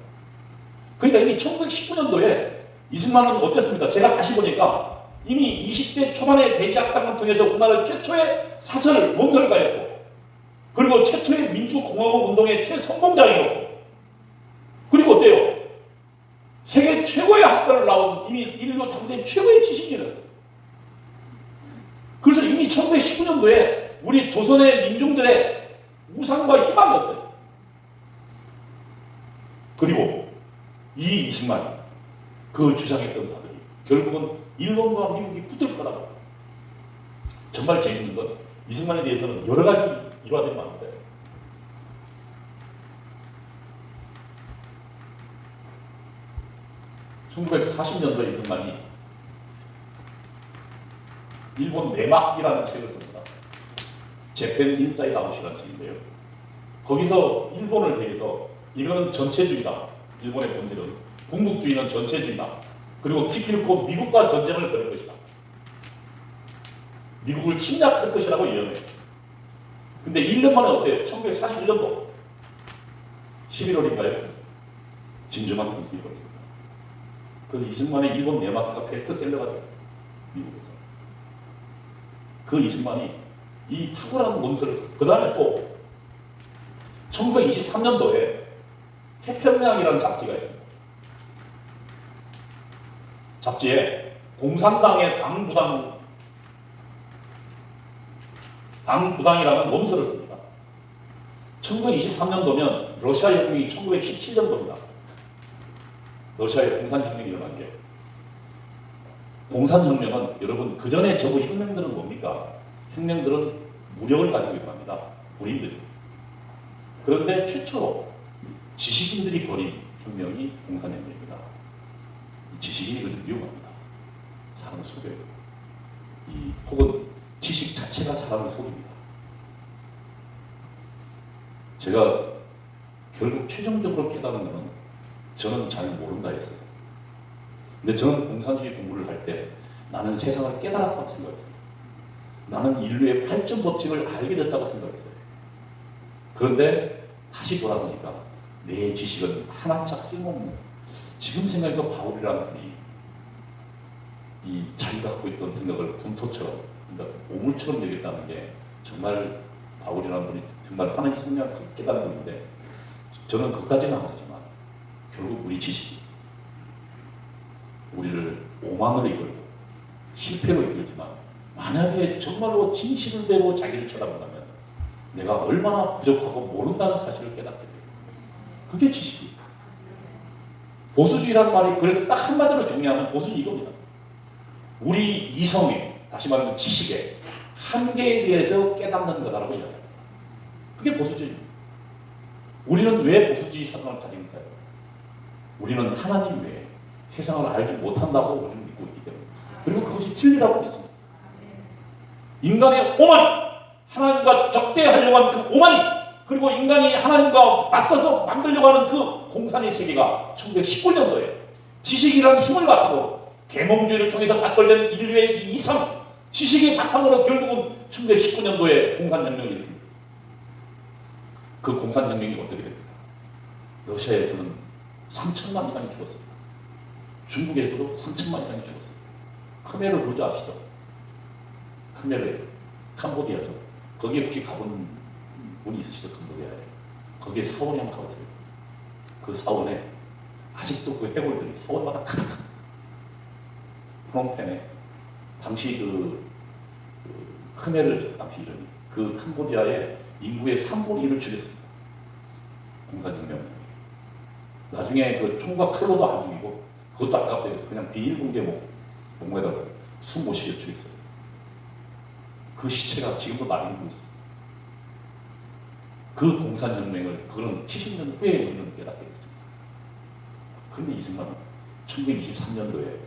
그러니까 이미 1919년도에 이승만은 어땠습니까? 제가 다시 보니까 이미 20대 초반에 대지학당을 통해서 우리나라 최초의 사설 논설가였고 그리고 최초의 민주공화국 운동의 최선봉자이었고 그리고 어때요? 세계 최고의 학벌을 나온 이미 인류 당대 최고의 지식인이었어요. 그래서 이미 1919년도에 우리 조선의 민중들의 우상과 희망이었어요. 그리고 이 이승만이 그 주장했던 바들이 결국은 일본과 미국이 붙을 거라고. 정말 재밌는 건 이승만에 대해서는 여러 가지 일화들이 많은데, 1940년도에 이승만이 일본 내막이라는 책을 씁니다. 재팬 인사이드 아웃이라는 책인데요. 거기서 일본을 대해서 이거는 전체주의다. 일본의 본질은 군국주의는 전체주의다. 그리고 기필코 미국과 전쟁을 벌일 것이다. 미국을 침략할 것이라고 예언해요. 근데 1년 만에 어때요? 1941년도 11월인가요? 진주만 공습이 벌어집니다. 그래서 이승만의 일본 내막가 베스트셀러가 돼요. 미국에서. 그 이승만이 이 탁월한 논설을, 그 다음에 또 1923년도에 태평양이라는 잡지가 있습니다. 잡지에 공산당의 당부당이라는 논설을 씁니다. 1923년도면 러시아 혁명이 1917년도입니다. 러시아의 공산혁명이 일어난 게. 공산혁명은 여러분 그 전에 저거 혁명들은 뭡니까? 혁명들은 무력을 가지고 일어납니다. 군인들이. 그런데 최초로 지식인들이 벌인 혁명이 공산혁명입니다. 지식인이 그래서 위험합니다. 사람을 속여요. 혹은 지식 자체가 사람을 속입니다. 제가 결국 최종적으로 깨달은 것은 저는 잘 모른다 했어요. 근데 저는 공산주의 공부를 할 때 나는 세상을 깨달았다고 생각했어요. 나는 인류의 발전 법칙을 알게 됐다고 생각했어요. 그런데 다시 돌아보니까 내 지식은 하나짝 쓸모없는, 지금 생각해도 바울이라는 분이 이 자기가 갖고 있던 생각을 분토처럼, 그러니까 오물처럼 여겼다는 게 정말 바울이라는 분이 정말 하나님 성령을 깨닫는 분인데, 저는 그까지는 안 하지만 결국 우리 지식이 우리를 오만으로 이끌고 실패로 이끌지만, 만약에 정말로 진실대로 자기를 쳐다본다면 내가 얼마나 부족하고 모른다는 사실을 깨닫게 돼요. 그게 지식이에요. 보수주의라는 말이 그래서 딱 한마디로 정리하면 보수는 이겁니다. 우리 이성의, 다시 말하면 지식의 한계에 대해서 깨닫는 거다라고 이야기합니다. 그게 보수주의입니다. 우리는 왜 보수주의 사상을 가집니까? 우리는 하나님 외에 세상을 알지 못한다고 우리는 믿고 있기 때문에, 그리고 그것이 진리라고 믿습니다. 인간의 오만, 하나님과 적대하려고 하는 그 오만이, 그리고 인간이 하나님과 맞서서 만들려고 하는 그 공산의 세계가 1919년도에 지식이라는 힘을 바탕으로 계몽주의를 통해서 닥걸된 인류의 이 이성, 지식의 바탕으로 결국은 1919년도에 공산혁명이 일으킵니다. 그 공산혁명이 어떻게 됩니까? 러시아에서는 3천만 이상이 죽었습니다. 중국에서도 3천만 이상이 죽었어요. 크메르 루즈 아시죠? 크메르, 캄보디아죠. 거기에 혹시 가본 분이 있으시죠? 캄보디아에. 거기에 사원이 한번 가보세요. 그 사원에 아직도 그 해골들이 사원마다 가득한 프놈펜에 당시 그 크메르죠. 당시 이름이. 그 캄보디아의 인구의 3분의 1을 죽였습니다. 공산혁명. 나중에 그 총과 칼로도 안 죽이고, 그것도 아깝대요. 그냥 비닐봉지에 목에다가 숨 못 쉬게 죽였어요. 그 시체가 지금도 남아있고 있습니다. 그 공산혁명을 그런 70년 후에 우리는 깨닫게 됐습니다. 그런데 이승만은 1923년도에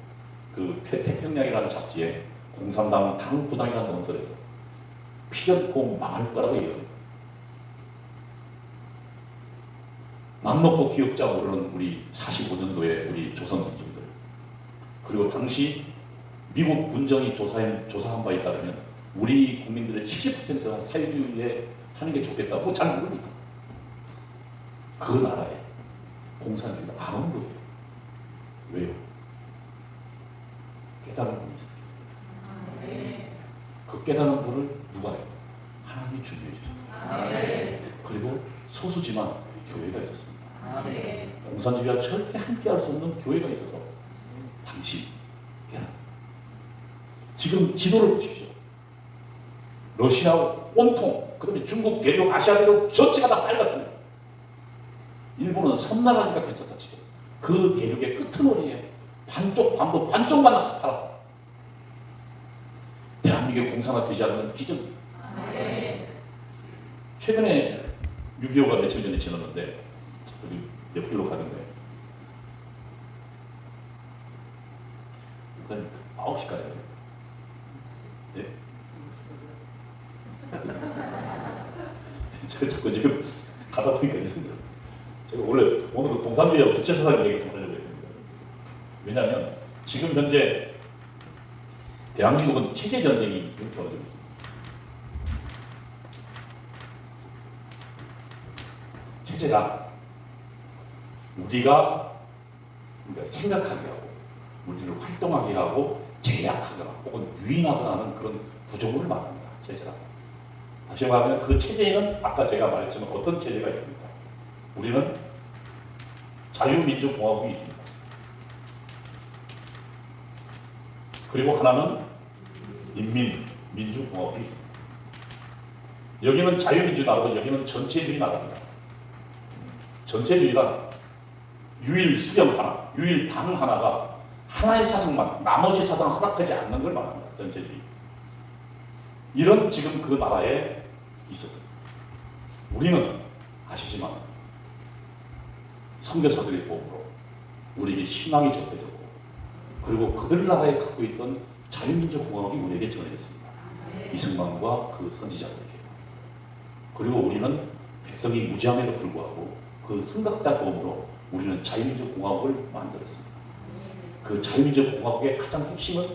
그 태평양이라는 잡지에 공산당 당부당이라는 논설에서 피변코 망할 거라고 예언해요. 맘먹고 기억자 모르는 우리 45년도에 우리 조선 민중들, 그리고 당시 미국 군정이 조사한 바에 따르면 우리 국민들의 70%가 사회주의에 하는 게 좋겠다고 잘 모르니까 그 나라에 공산주의가 안 온 거예요. 왜요? 깨달은 분이 있어요. 그 깨달은 분을 누가 해요? 하나님이 준비해 주셨어요. 그리고 소수지만 교회가 있었습니다. 공산주의와 절대 함께할 수 없는 교회가 있어서 당시 깨달은. 지금 지도를 보십시오. 러시아 온통 그러면 중국 대륙, 아시아 대륙 전체가 다 빨갛습니다. 일본은 섬나라니까 괜찮다 치고 그 대륙의 끄트머리에 반쪽만 팔았어. 대한민국이 공산화되지 않는 기적입니다. 최근에 6.25가 며칠 전에 지났는데 우리 옆길로 가는데 일단 9시까지 네? 제가 자꾸 지금 가다 보니까 있습니다. 제가 원래 오늘 공산주의하고 주체사상 얘기 좀 하려고 했습니다. 왜냐하면 지금 현재 대한민국은 체제 전쟁이 일어나고 있습니다. 체제가 우리가 생각하게 하고 우리를 활동하게 하고 제약하거나 혹은 유인하거나 하는 그런 구조물을 말합니다. 체제라. 다시 말하면 그 체제에는 아까 제가 말했지만 어떤 체제가 있습니까? 우리는 자유민주공화국이 있습니다. 그리고 하나는 인민민주공화국이 있습니다. 여기는 자유민주나라고 여기는 전체주의 나라입니다. 전체주의란 유일 수령 하나, 유일 당 하나가 하나의 사상만, 나머지 사상 허락하지 않는 걸 말합니다. 전체주의. 이런 지금 그 나라에 있었어요. 우리는 아시지만 선교사들의 도움으로 우리에게 신앙이 접해졌고 그리고 그들 나라에 갖고 있던 자유민주공화국이 우리에게 전해졌습니다. 이승만과 그 선지자들에게. 그리고 우리는 백성이 무지함에도 불구하고 그 선각자 도움으로 우리는 자유민주공화국을 만들었습니다. 그 자유민주공화국의 가장 핵심은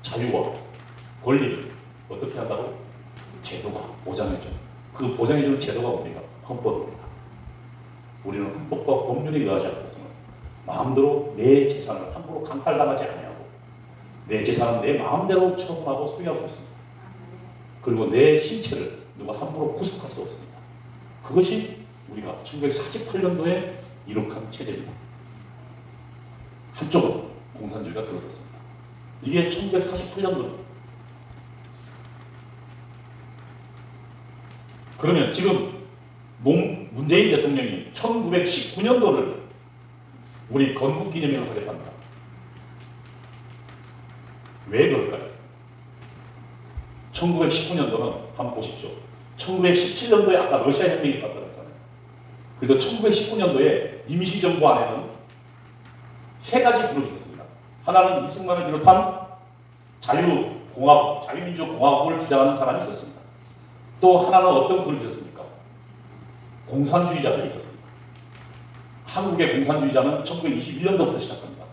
자유와 권리를 어떻게 한다고? 제도가 보장해줘. 그 보장해주는 제도가 뭡니까? 헌법입니다. 우리는 헌법과 법률에 의하지 않고서는 마음대로 내 재산을 함부로 강탈당하지 아니하고 내 재산은 내 마음대로 처분하고 소유할 수 있습니다. 그리고 내 신체를 누가 함부로 구속할 수 없습니다. 그것이 우리가 1948년도에 이룩한 체제입니다. 한쪽은 공산주의가 들어섰습니다. 이게 1948년도. 그러면 지금 문재인 대통령이 1919년도를 우리 건국기념일로 하겠답니다. 왜 그럴까요? 1919년도는 한번 보십시오. 1917년도에 아까 러시아 혁명이 있다고 했잖아요. 그래서 1919년도에 임시정부 안에는 세 가지 그룹이 있었습니다. 하나는 이승만을 비롯한 자유공화국, 자유민주공화국을 주장하는 사람이 있었습니다. 또 하나는 어떤 그룹이 있었습니까? 공산주의자들이 있었습니다. 한국의 공산주의자는 1921년도부터 시작합니다.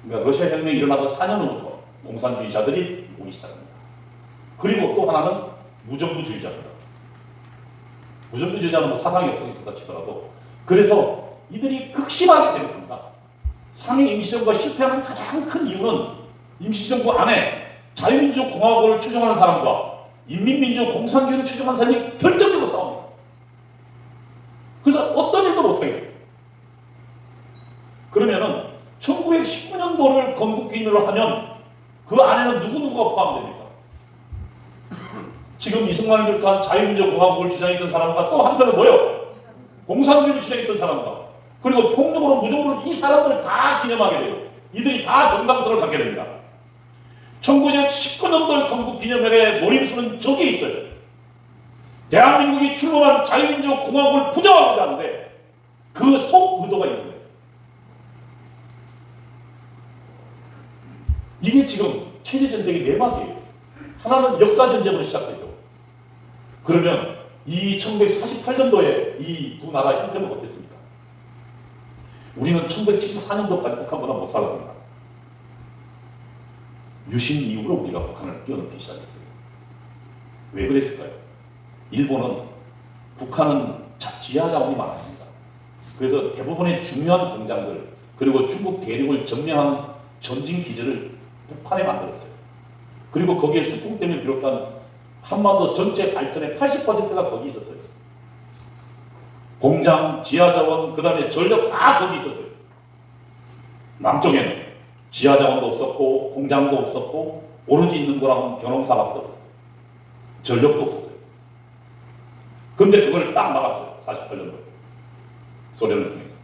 그러니까 러시아 혁명이 일어나고 4년 후부터 공산주의자들이 오기 시작합니다. 그리고 또 하나는 무정부주의자입니다. 무정부주의자는 뭐 사상이 없으니까 치더라도 그래서 이들이 극심하게 되는 겁니다. 상해 임시정부가 실패하는 가장 큰 이유는 임시정부 안에 자유민주공화국을 추종하는 사람과 인민민주공산주의를 추종하는 사람이 결정적으로 싸웁니다. 그래서 어떤 일도 못하게 돼요. 그러면은 1919년도를 건국기념일로 하면 그 안에는 누구누구가 포함됩니까? 지금 이승만을 비롯한 자유민주공화국을 주장했던 사람과 또 한편은 뭐예요? 공산주의를 주장했던 사람과 그리고 폭력으로 무정부로 이 사람들을 다 기념하게 돼요. 이들이 다 정당성을 갖게 됩니다. 1919년도의 건국기념일의 모임수는 저기에 있어요. 대한민국이 출범한 자유민주공화국을 부정하고자 하는데 그 속 의도가 있는 거예요. 이게 지금 체제전쟁의 내막이에요. 하나는 역사전쟁으로 시작되죠. 그러면 이 1948년도에 이 두 나라의 형태는 어땠습니까? 우리는 1974년도까지 북한보다 못 살았습니다. 유신 이후로 우리가 북한을 뛰어넘기 시작했어요. 왜 그랬을까요? 일본은 북한은 지하 자원이 많았습니다. 그래서 대부분의 중요한 공장들 그리고 중국 대륙을 점령한 전진 기지를 북한에 만들었어요. 그리고 거기에 수풍댐을 비롯한 한반도 전체 발전의 80%가 거기 있었어요. 공장, 지하자원, 그 다음에 전력 다 거기 있었어요. 남쪽에는 지하자원도 없었고 공장도 없었고 오로지 있는 거라면 변호사밖에 없었어요. 전력도 없었어요. 그런데 그걸 딱 막았어요. 48년도에. 소련을 통해서.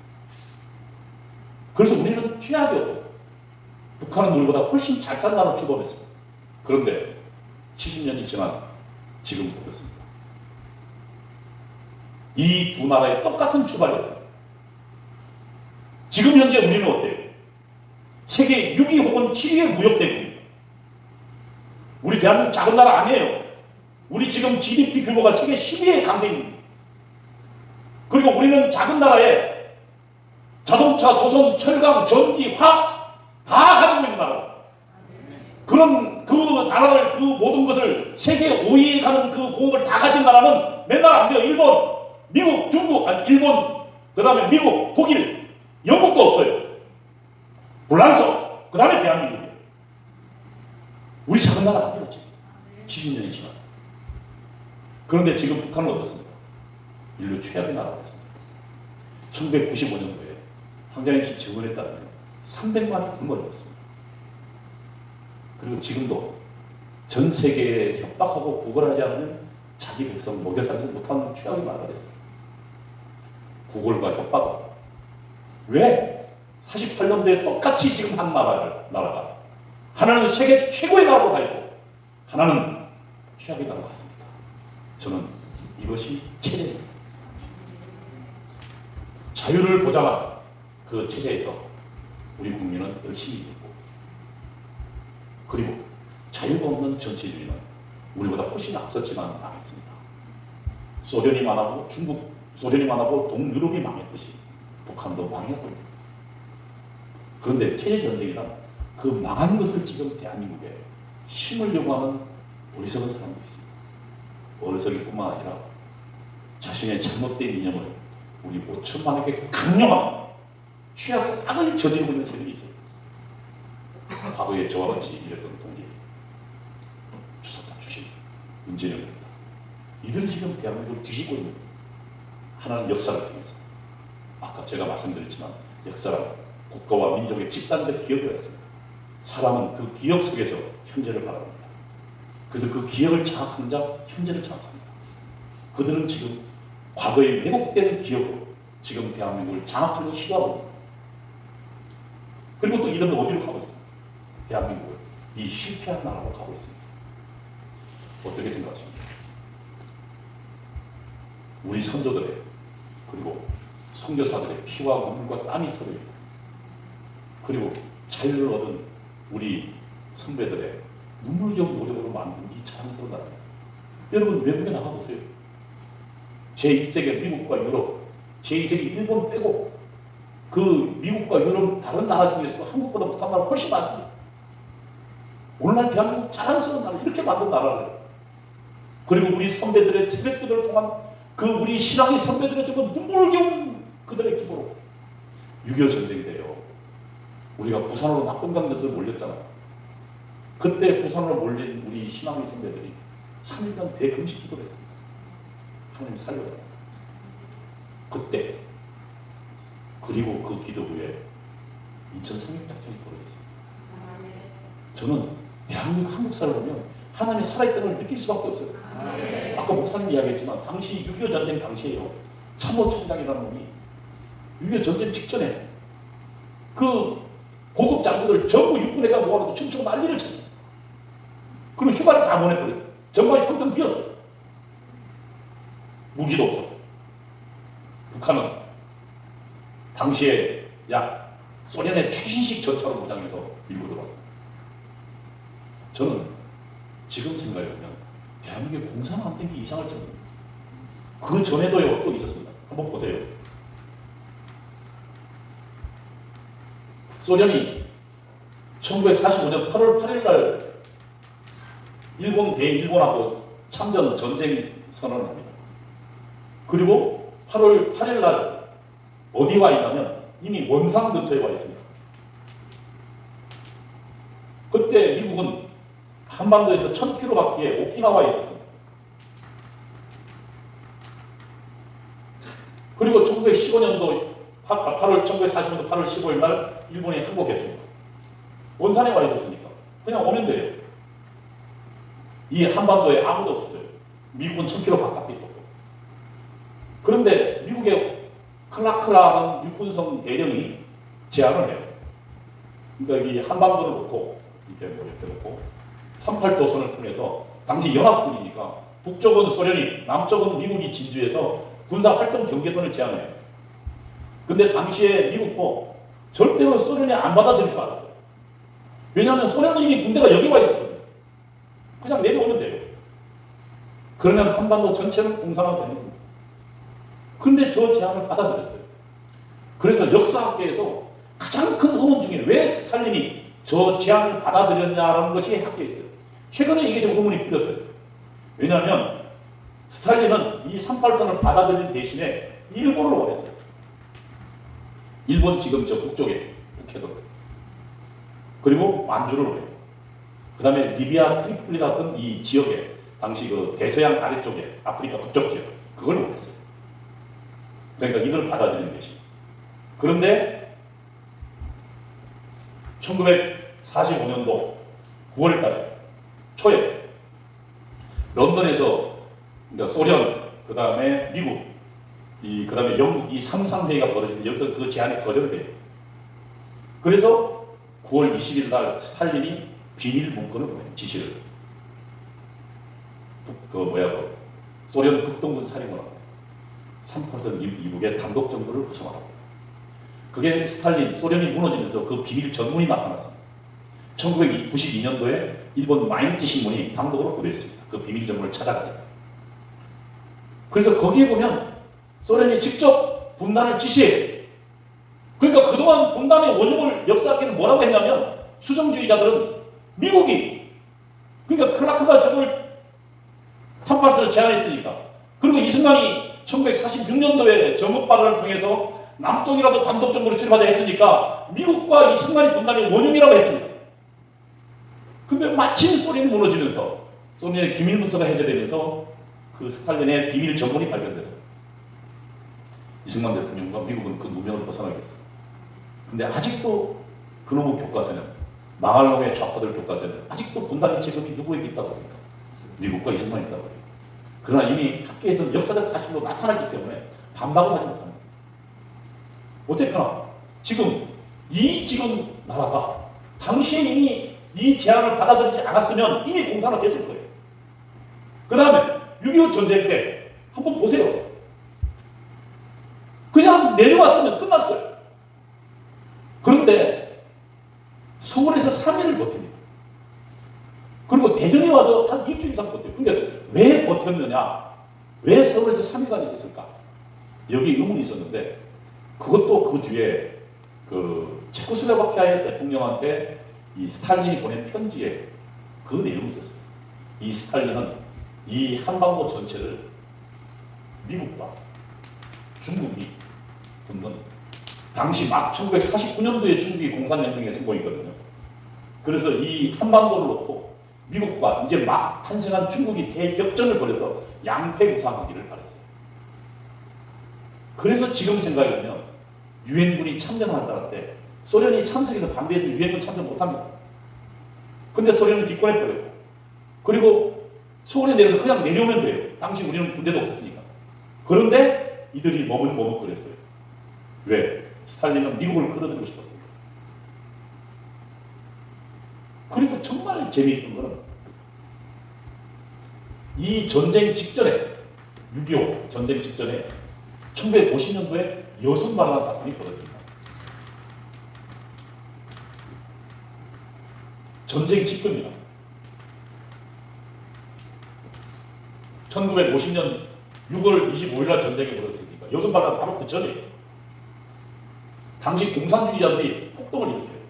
그래서 우리는 최악이 없고 북한은 우리보다 훨씬 잘 산 나라로 출범했어요. 그런데 70년이 지난 지금 보겠습니다. 이 두 나라의 똑같은 출발이었어요. 지금 현재 우리는 어때요? 세계 6위 혹은 7위의 무역대국입니다. 우리 대한민국 작은 나라 아니에요. 우리 지금 GDP 규모가 세계 10위의 강대입니다. 그리고 우리는 작은 나라에 자동차, 조선, 철강, 전기, 화학 다 가지고 있는 나라. 그런 그 나라를 그 모든 것을 세계 5위에 가는 그 공업을 다 가진 나라는 몇 나라 안 돼요. 일본, 미국, 중국, 아니 일본, 그 다음에 미국, 독일, 영국도 없어요. 불란서, 그 다음에 대한민국이에요. 우리 작은 나라 아니에요. 70년이 지나. 그런데 지금 북한은 어떻습니까? 인류 최악의 나라가 됐습니다. 1995년도에 황장익 씨 증언에 따르면 300만이 굶어들었습니다. 그리고 지금도 전 세계에 협박하고 구걸하지 않으면 자기 백성 먹여 살지 못하는 최악의 나라가 됐어요. 구걸과 협박은 왜 48년도에 똑같이 지금 한 나라가 하나는 세계 최고의 나라로 가 있고 하나는 최악의 나라로 갔습니다. 저는 이것이 체제입니다. 자유를 보장한 그 체제에서 우리 국민은 열심히 있고 그리고 자유가 없는 전체주의는 우리보다 훨씬 앞섰지만 망했습니다. 소련이 망하고 소련이 망하고 동유럽이 망했듯이 북한도 망했거든요. 그런데 체제전쟁이란 그 망한 것을 지금 대한민국에 심으려고 하는 어리석은 사람도 있습니다. 어리석일 뿐만 아니라 자신의 잘못된 이념을 우리 5천만에게 강요한 취약 악을 저지르고 있는 세력이 있어요. 과거에 저와 같이 일했던 동기 주석단 출신 윤재영입니다. 이들은 지금 대한민국을 뒤집고 있는 하나는 역사를 통해서 아까 제가 말씀드렸지만 역사란 국가와 민족의 집단적 기억이었습니다. 사람은 그 기억 속에서 현재를 바라봅니다. 그래서 그 기억을 장악하는 자 현재를 장악합니다. 그들은 지금 과거에 왜곡된 기억으로 지금 대한민국을 장악하려고 시도하고 있습니다. 그리고 또 이들은 어디로 가고 있습니까? 대한민국을 이 실패한 나라로 가고 있습니다. 어떻게 생각하십니까? 우리 선조들의 그리고 선교사들의 피와 눈물과 땀이 서려 있고 그리고 자유를 얻은 우리 선배들의 눈물겨운 노력으로 만든 이 자랑스러운 나라입니다. 여러분 외국에 나가보세요. 제1세계 미국과 유럽, 제2세계 일본 빼고 그 미국과 유럽 다른 나라 중에서 한국보다 못한 나라가 훨씬 많습니다. 오늘날 대한민국 자랑스러운 나라 이렇게 만든 나라를 그리고 우리 선배들의 새벽기도를 통한 그 우리 신앙의 선배들의 정말 눈물겨운 그들의 기도로 6.25 전쟁이 돼요. 우리가 부산으로 낙동강변에서 몰렸잖아요. 그때 부산으로 몰린 우리 신앙의 선배들이 3일간 대금식 기도를 했습니다. 하나님 살려라. 그때 그리고 그 기도 후에 인천 상륙작전이 벌어졌습니다. 저는 대한민국 한국사를 보면 하나님이 살아있다는 걸 느낄 수밖에 없어요. 아까 목사님 이야기했지만 당시 6.25 전쟁 당시에요. 참모총장이라는 놈이 6.25 전쟁 직전에 그 고급 장교들 전부 육군에가 모아놓고 춤추고 난리를 쳤어요. 그리고 휴가를 다 보내버렸어요. 전방이 텅텅 비었어요. 무기도 없었고. 북한은 당시에 약 소련의 최신식 전차로 무장해서 밀고 들어왔어요. 저는 지금 생각해보면 대한민국에 공사가 안 된 게 이상할 정도입니다. 그 전에도요 또 있었습니다. 한번 보세요. 소련이 1945년 8월 8일 날 일본하고 참전 전쟁 선언을 합니다. 그리고 8월 8일 날 어디 와 있냐면 이미 원산 근처에 와 있습니다. 그때 미국은 한반도에서 1000km 밖에 오키나와에 있었습니다. 그리고 1915년도 1945년도 8월 15일 날 일본이 항복했습니다. 원산에 와 있었으니까 그냥 오면 돼요. 이 한반도에 아무도 없었어요. 미국은 1000km 바깥에 있었고. 그런데 미국의 클라크라는 육군성 대령이 제안을 해요. 그러니까 이 한반도를 놓고 이렇게 놓고 38도선을 통해서 당시 연합군이니까 북쪽은 소련이, 남쪽은 미국이 진주해서 군사활동 경계선을 제안해요. 근데 당시에 미국도 절대로 소련이 안 받아들일 줄 알았어요. 왜냐하면 소련은 이미 군대가 여기 와 있었거든요. 그냥 내려오면 돼요. 그러면 한반도 전체를 공산화되는 겁니다. 근데 저 제안을 받아들였어요. 그래서 역사학계에서 가장 큰 의문 중에 왜 스탈린이 저 제안을 받아들였냐라는 것이 학계에 있어요. 최근에 이게 좀 의문이 풀렸어요. 왜냐하면 스탈린은 이 38선을 받아들인 대신에 일본을 원했어요. 일본 지금 저 북쪽에 북해도 그리고 만주를 원해요. 그 다음에 리비아 트리폴리 같은 이 지역에 당시 그 대서양 아래쪽에 아프리카 북쪽 지역 그걸 원했어요. 그러니까 이걸 받아들인 대신. 그런데 1945년도 9월달 초에 런던에서 그러니까 소련, 그 다음에 미국, 그 다음에 영국 이 삼상회의가 벌어지는데 여기서 그 제안이 거절돼요. 그래서 9월 20일 날 스탈린이 비밀 문건을 보내요. 지시를. 소련 극동군 사령관한테 38선 이북의 단독 정부를 구성하라고. 그게 스탈린, 소련이 무너지면서 그 비밀 전문이 나타났습니다. 1992년도에 일본 마인츠 신문이 단독으로 보도했습니다. 그 비밀 전문을 찾아가지고. 그래서 거기에 보면 소련이 직접 분단을 지시해요. 그러니까 그동안 분단의 원흉을 역사학계는 뭐라고 했냐면 수정주의자들은 미국이 그러니까 클라크가 저걸 38선을 제안했으니까 그리고 이승만이 1946년도에 정읍발언을 통해서 남쪽이라도 단독 정부를 수립하자 했으니까 미국과 이승만이 분단의 원흉이라고 했습니다. 근데 마침 소련이 무너지면서 소련의 기밀 문서가 해제되면서 그 스탈린의 비밀 전문이 발견돼서 이승만 대통령과 미국은 그 누명을 벗어나게 됐어요. 근데 아직도 그놈의 교과서는 망할 놈의 좌파들 교과서는 아직도 분단의 책임이 누구에게 있다고 합니까? 미국과 이승만이 있다고 해요. 그러나 이미 학계에서 역사적 사실로 나타났기 때문에 반박을 하지 못합니다. 어쨌거나 지금 나라가 당시에 이미 이 제안을 받아들이지 않았으면 이미 공산화 됐을 거예요. 그 다음에 6.25 전쟁 때 한번 보세요. 그냥 내려왔으면 끝났어요. 그런데 서울에서 3일을 버팁니다. 그리고 대전에 와서 한 일주일 이상 버텨요. 근데 왜 버텼느냐? 왜 서울에서 3일간 있었을까? 여기 의문이 있었는데 그것도 그 뒤에 그 체코슬로바키아의 대통령한테 이 스탈린이 보낸 편지에 그 내용이 있었어요. 이 스탈린은 이 한반도 전체를 미국과 중국이 붙는 당시 막 1949년도에 중국이 공산연맹에 성공했거든요. 그래서 이 한반도를 놓고 미국과 이제 막 탄생한 중국이 대격전을 벌여서 양패구사하기를 바랬어요. 그래서 지금 생각해보면 유엔군이 참전한다는 때 소련이 참석해서 반대해서 유엔군 참전 못합니다. 근데 소련은 기권해버렸고 그리고 서울에 내려서 그냥 내려오면 돼요. 당시 우리는 군대도 없었으니까. 그런데 이들이 머뭇머뭇거렸어요. 왜? 스탈린은 미국을 끌어들이고 싶었거든요. 그리고 정말 재미있는 거는 이 전쟁 직전에 6.25 전쟁 직전에 1950년도에 여순반란 사건이 벌어집니다. 전쟁 직전입니다. 1950년 6월 25일날 전쟁이 벌어졌으니까 여순반란 바로 그 전에 당시 공산주의자들이 폭동을 일으켜요.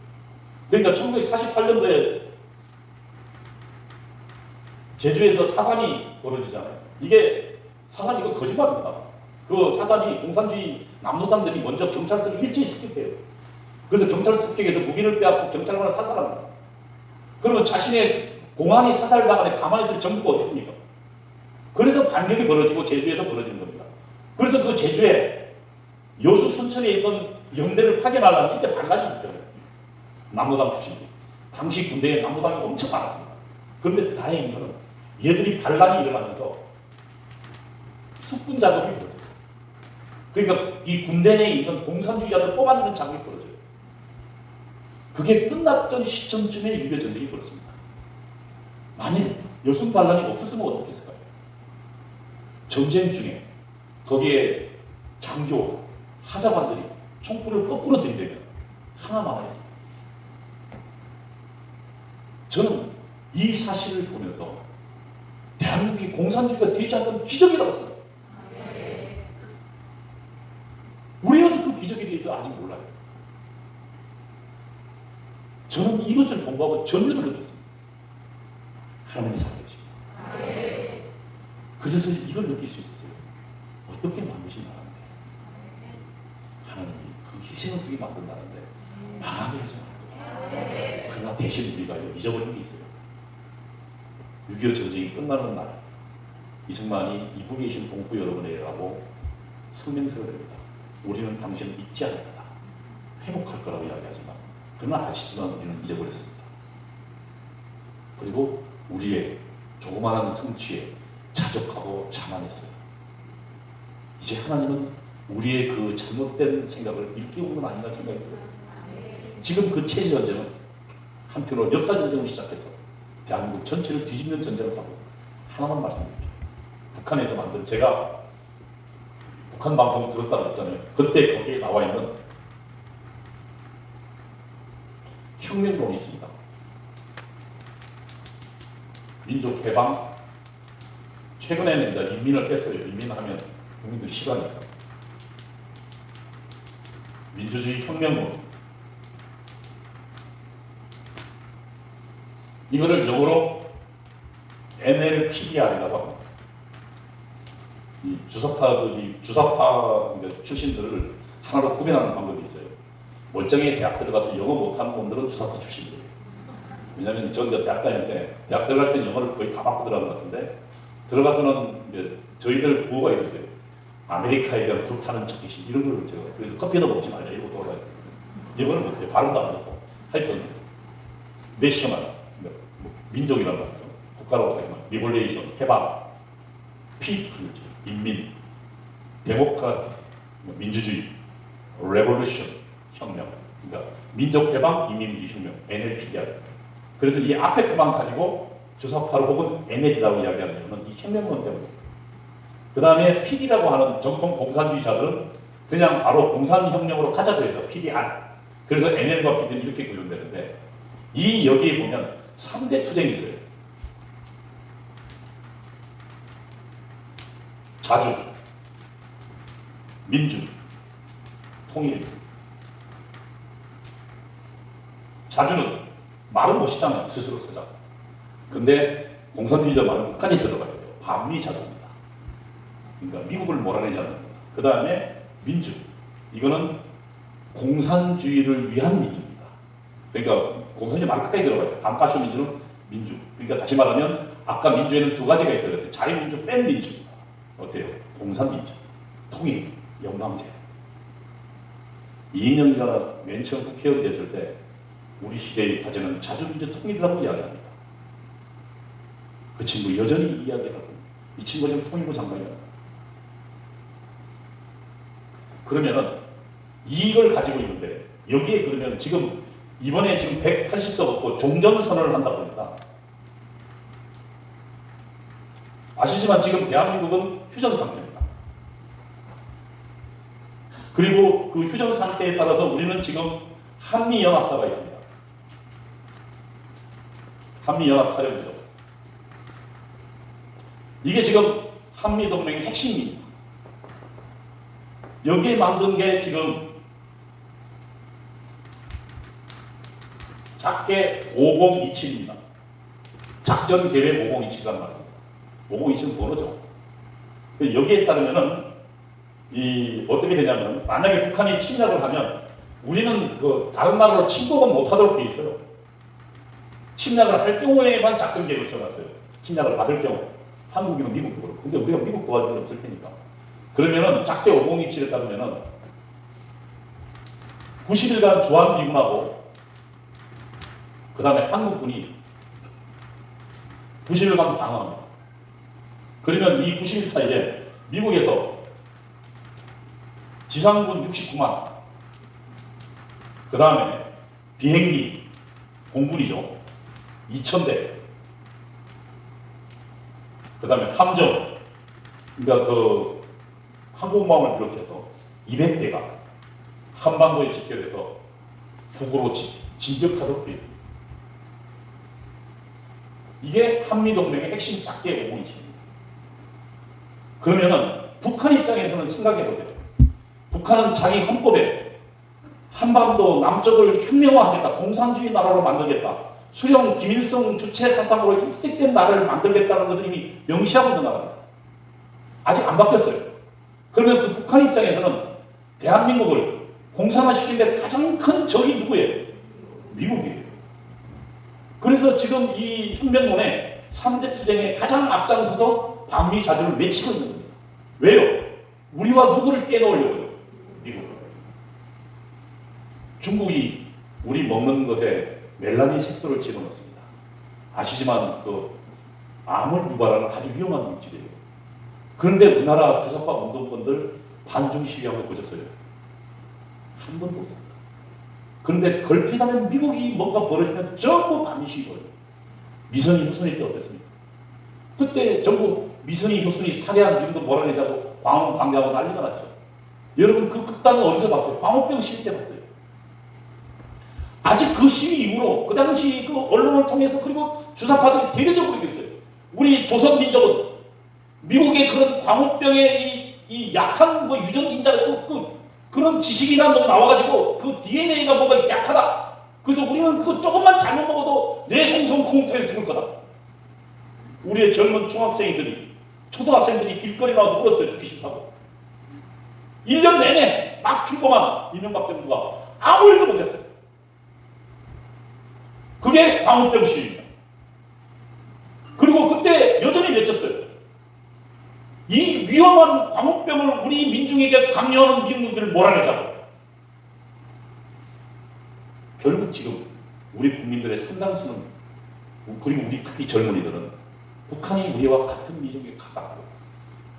그러니까 1948년도에 제주에서 사산이 벌어지잖아요. 이게 사산 이거 거짓말입니다. 그 사산이 공산주의 남노당들이 먼저 경찰서를 일제히 습격해요. 그래서 경찰 습격에서 무기를 빼앗고 경찰관을 사살합니다. 그러면 자신의 공안이 사살당하는데 가만히 있을 정부가 어디 있습니까? 그래서 반격이 벌어지고 제주에서 벌어지는 겁니다. 그래서 그 제주에 여수 순천에 있던 영대를 파견하려면 이때 반란이 있거든요. 남노당 출신들. 당시 군대에 남노당이 엄청 많았습니다. 그런데 다행인 것은 얘들이 반란이 일어나면서 숙군 작업이 벌어져요. 그러니까 이 군대 내에 있는 공산주의자를 뽑아내는 작업이 벌어져요. 그게 끝났던 시점쯤에 유교 전쟁이 벌어집니다. 만일 여순 반란이 없었으면 어떻게 했을까요? 전쟁 중에 거기에 장교, 하자관들이 총구를 거꾸로 들이대면 하나 남아있습니다. 저는 이 사실을 보면서 대한민국이 공산주의가 되지 않던 기적이라고 생각해요. 우리는 그 기적에 대해서 아직 몰라요. 저는 이것을 공부하고 전율을 느꼈습니다. 하나님이 살아계십니다. 그래서 이걸 느낄 수 있었어요. 어떻게 만드신 나라인데 하나님이 그 희생을 두게 만든 나라인데 망하게 하지 말고, 그러나 대신 우리가 잊어버린 게 있어요. 6.25 전쟁이 끝나는 날 이승만이 이북에 계신 동포 여러분에게라고 성명서를 냅니다. 우리는 당신을 잊지 않을 거다. 회복할 거라고 이야기하지만 그러나 아시지만 우리는 잊어버렸습니다. 그리고 우리의 조그마한 성취에 자족하고 자만했어요. 이제 하나님은 우리의 그 잘못된 생각을 일깨우는 건 아닌가 생각이 들어요. 지금 그 체제 전쟁은 한편으로 역사 전쟁을 시작해서 대한민국 전체를 뒤집는 전쟁을 하고 있어요. 하나만 말씀드릴게요. 북한에서 만든, 제가 북한 방송 들었다고 했잖아요. 그때 거기에 나와 있는 혁명론이 있습니다. 민족 해방, 최근에는 이제 인민을 뺐어요. 인민하면 국민들이 싫어하니까. 민주주의 혁명론. 이거를 영어로 NLPDR이라고 합니다. 이 주사파 출신들을 하나로 구별하는 방법이 있어요. 멀쩡히 대학 들어가서 영어 못하는 놈들은 주사파 출신들이에요. 왜냐하면 전 대학 다닐 때, 대학 들어갈 때 영어를 거의 다 받고 들어간 것 같은데, 들어가서는 이제 저희들 구호가 이랬어요. 아메리카에 대한 불타는 적개심, 이런 걸 제가, 그래서 커피도 먹지 말자 이러고 돌아다녔어요. 영어를 못해요. 발음도 안 하고. 하여튼 내셔널, 민족이라는 말이죠. 국가라고 하지만 리볼레이션, 해방, 피플, 인민, 데모크라시, 민주주의, 레볼루션, 혁명. 그러니까 민족 해방, 인민주의 혁명, NLPDR. 그래서 이 앞에 그만 가지고 주사파로 혹은 NL이라고 이야기하는 이유는 이 혁명론 때문에. 그 다음에 PD라고 하는 정통 공산주의자들은 그냥 바로 공산혁명으로 가자고 해서 PDR. 그래서 NL과 PD는 이렇게 구분되는데, 이 여기에 보면 3대 투쟁이 있어요. 자주, 민주, 통일. 자주는 말은 멋있잖아요. 스스로 쓰자고. 근데 공산주의자 말은 끝까지 들어가야 돼요. 반미자주입니다. 그러니까 미국을 몰아내지 않는 겁니다. 그 다음에 민주. 이거는 공산주의를 위한 민주입니다. 그러니까 공산주의 말 끝까지 들어가요. 반파쇼 민주는 민주. 그러니까 다시 말하면 아까 민주에는 두 가지가 있더라고요. 자유민주 뺀 민주입니다. 어때요? 공산민주, 통일, 영광제. 이인영이가 맨 처음 국회의원 됐을 때 우리 시대의 과제는 자주민주 통일이라고 이야기합니다. 그 친구 여전히 이야기하고, 이 친구가 지금 통일부 장관이야. 그러면은 이걸 가지고 있는데, 여기에 그러면 지금 이번에 지금 180석 얻고 종전선언을 한다고 합니다. 아시지만 지금 대한민국은 휴전 상태입니다. 그리고 그 휴전 상태에 따라서 우리는 지금 한미연합사가 있습니다. 한미연합사령부죠. 이게 지금 한미동맹의 핵심입니다. 여기에 만든 게 지금 작게 5027입니다. 작전계획 5027이란 말입니다. 5027은 번호죠. 여기에 따르면은 어떻게 되냐면, 만약에 북한이 침략을 하면 우리는 그 다른 나라로 침공은 못하도록 돼 있어요. 침략을 할 경우에만 작전계획을 써놨어요. 침략을 받을 경우. 한국이면 미국도 그렇고. 근데 우리가 미국 도와줄 일 없을 테니까. 그러면은 작게 5027에 따르면은 90일간 주한미군하고 그 다음에 한국군이 90일간 방어합니다. 그러면 이 90일 사이에 미국에서 지상군 69만, 그 다음에 비행기 공군이죠 2,000대, 그 다음에 함정, 그러니까 그 항공모함을 비롯해서 200대가 한반도에 집결해서 북으로 진격하도록 되어 있습니다. 이게 한미동맹의 핵심 작계 5번이십니다. 그러면은 북한 입장에서는 생각해 보세요. 북한은 자기 헌법에 한반도 남쪽을 혁명화하겠다, 공산주의 나라로 만들겠다, 수령 김일성 주체 사상으로 일색된 나라를 만들겠다는 것을 이미 명시하고 있는 나라입니다. 아직 안 바뀌었어요. 그러면 그 북한 입장에서는 대한민국을 공산화시키는데 가장 큰 적이 누구예요? 미국이에요. 그래서 지금 이 혁명론의 3대 투쟁에 가장 앞장서서 반미 자주를 외치고 있는 겁니다. 왜요? 우리와 누구를 깨놓으려고요? 미국. 중국이 우리 먹는 것에 멜라닌 색소를 집어넣습니다. 아시지만 그 암을 유발하는 아주 위험한 물질이에요. 그런데 우리나라 주사파 운동권들 반중 시위한 거 보셨어요? 한 번도 없습니다. 그런데 걸핏하면 미국이 뭔가 벌어지면 전부 반미 시위 벌어요. 미선이 효순이 때 어땠습니까? 그때 전부 미선이 효순이 살해한 미국도 몰아내자고 광우 방대하고 난리가 났죠. 여러분 그 극단은 어디서 봤어요? 광우병 시위 때 봤어요. 아직 그 시위 이후로 그 당시 그 언론을 통해서 그리고 주사파들이 대대적으로 얘기했어요. 우리 조선민족은 미국의 그런 광우병의 이 약한 뭐 유전인자 그런 지식이나 뭐 나와가지고 그 DNA가 뭔가 약하다. 그래서 우리는 그 조금만 잘못 먹어도 뇌생성 공포에 죽을 거다. 우리의 젊은 중학생들이 초등학생들이 길거리 나와서 울었어요. 죽기 싫다고. 1년 내내 막 출범한 이명박 정부가 아무 일도 못했어요. 그게 광우병 시위입니다. 그리고 그때 여전히 외쳤어요. 이 위험한 광우병을 우리 민중에게 강요하는 미국들을 몰아내자고. 결국 지금 우리 국민들의 상당수는, 그리고 우리 특히 젊은이들은 북한이 우리와 같은 민족에 가깝고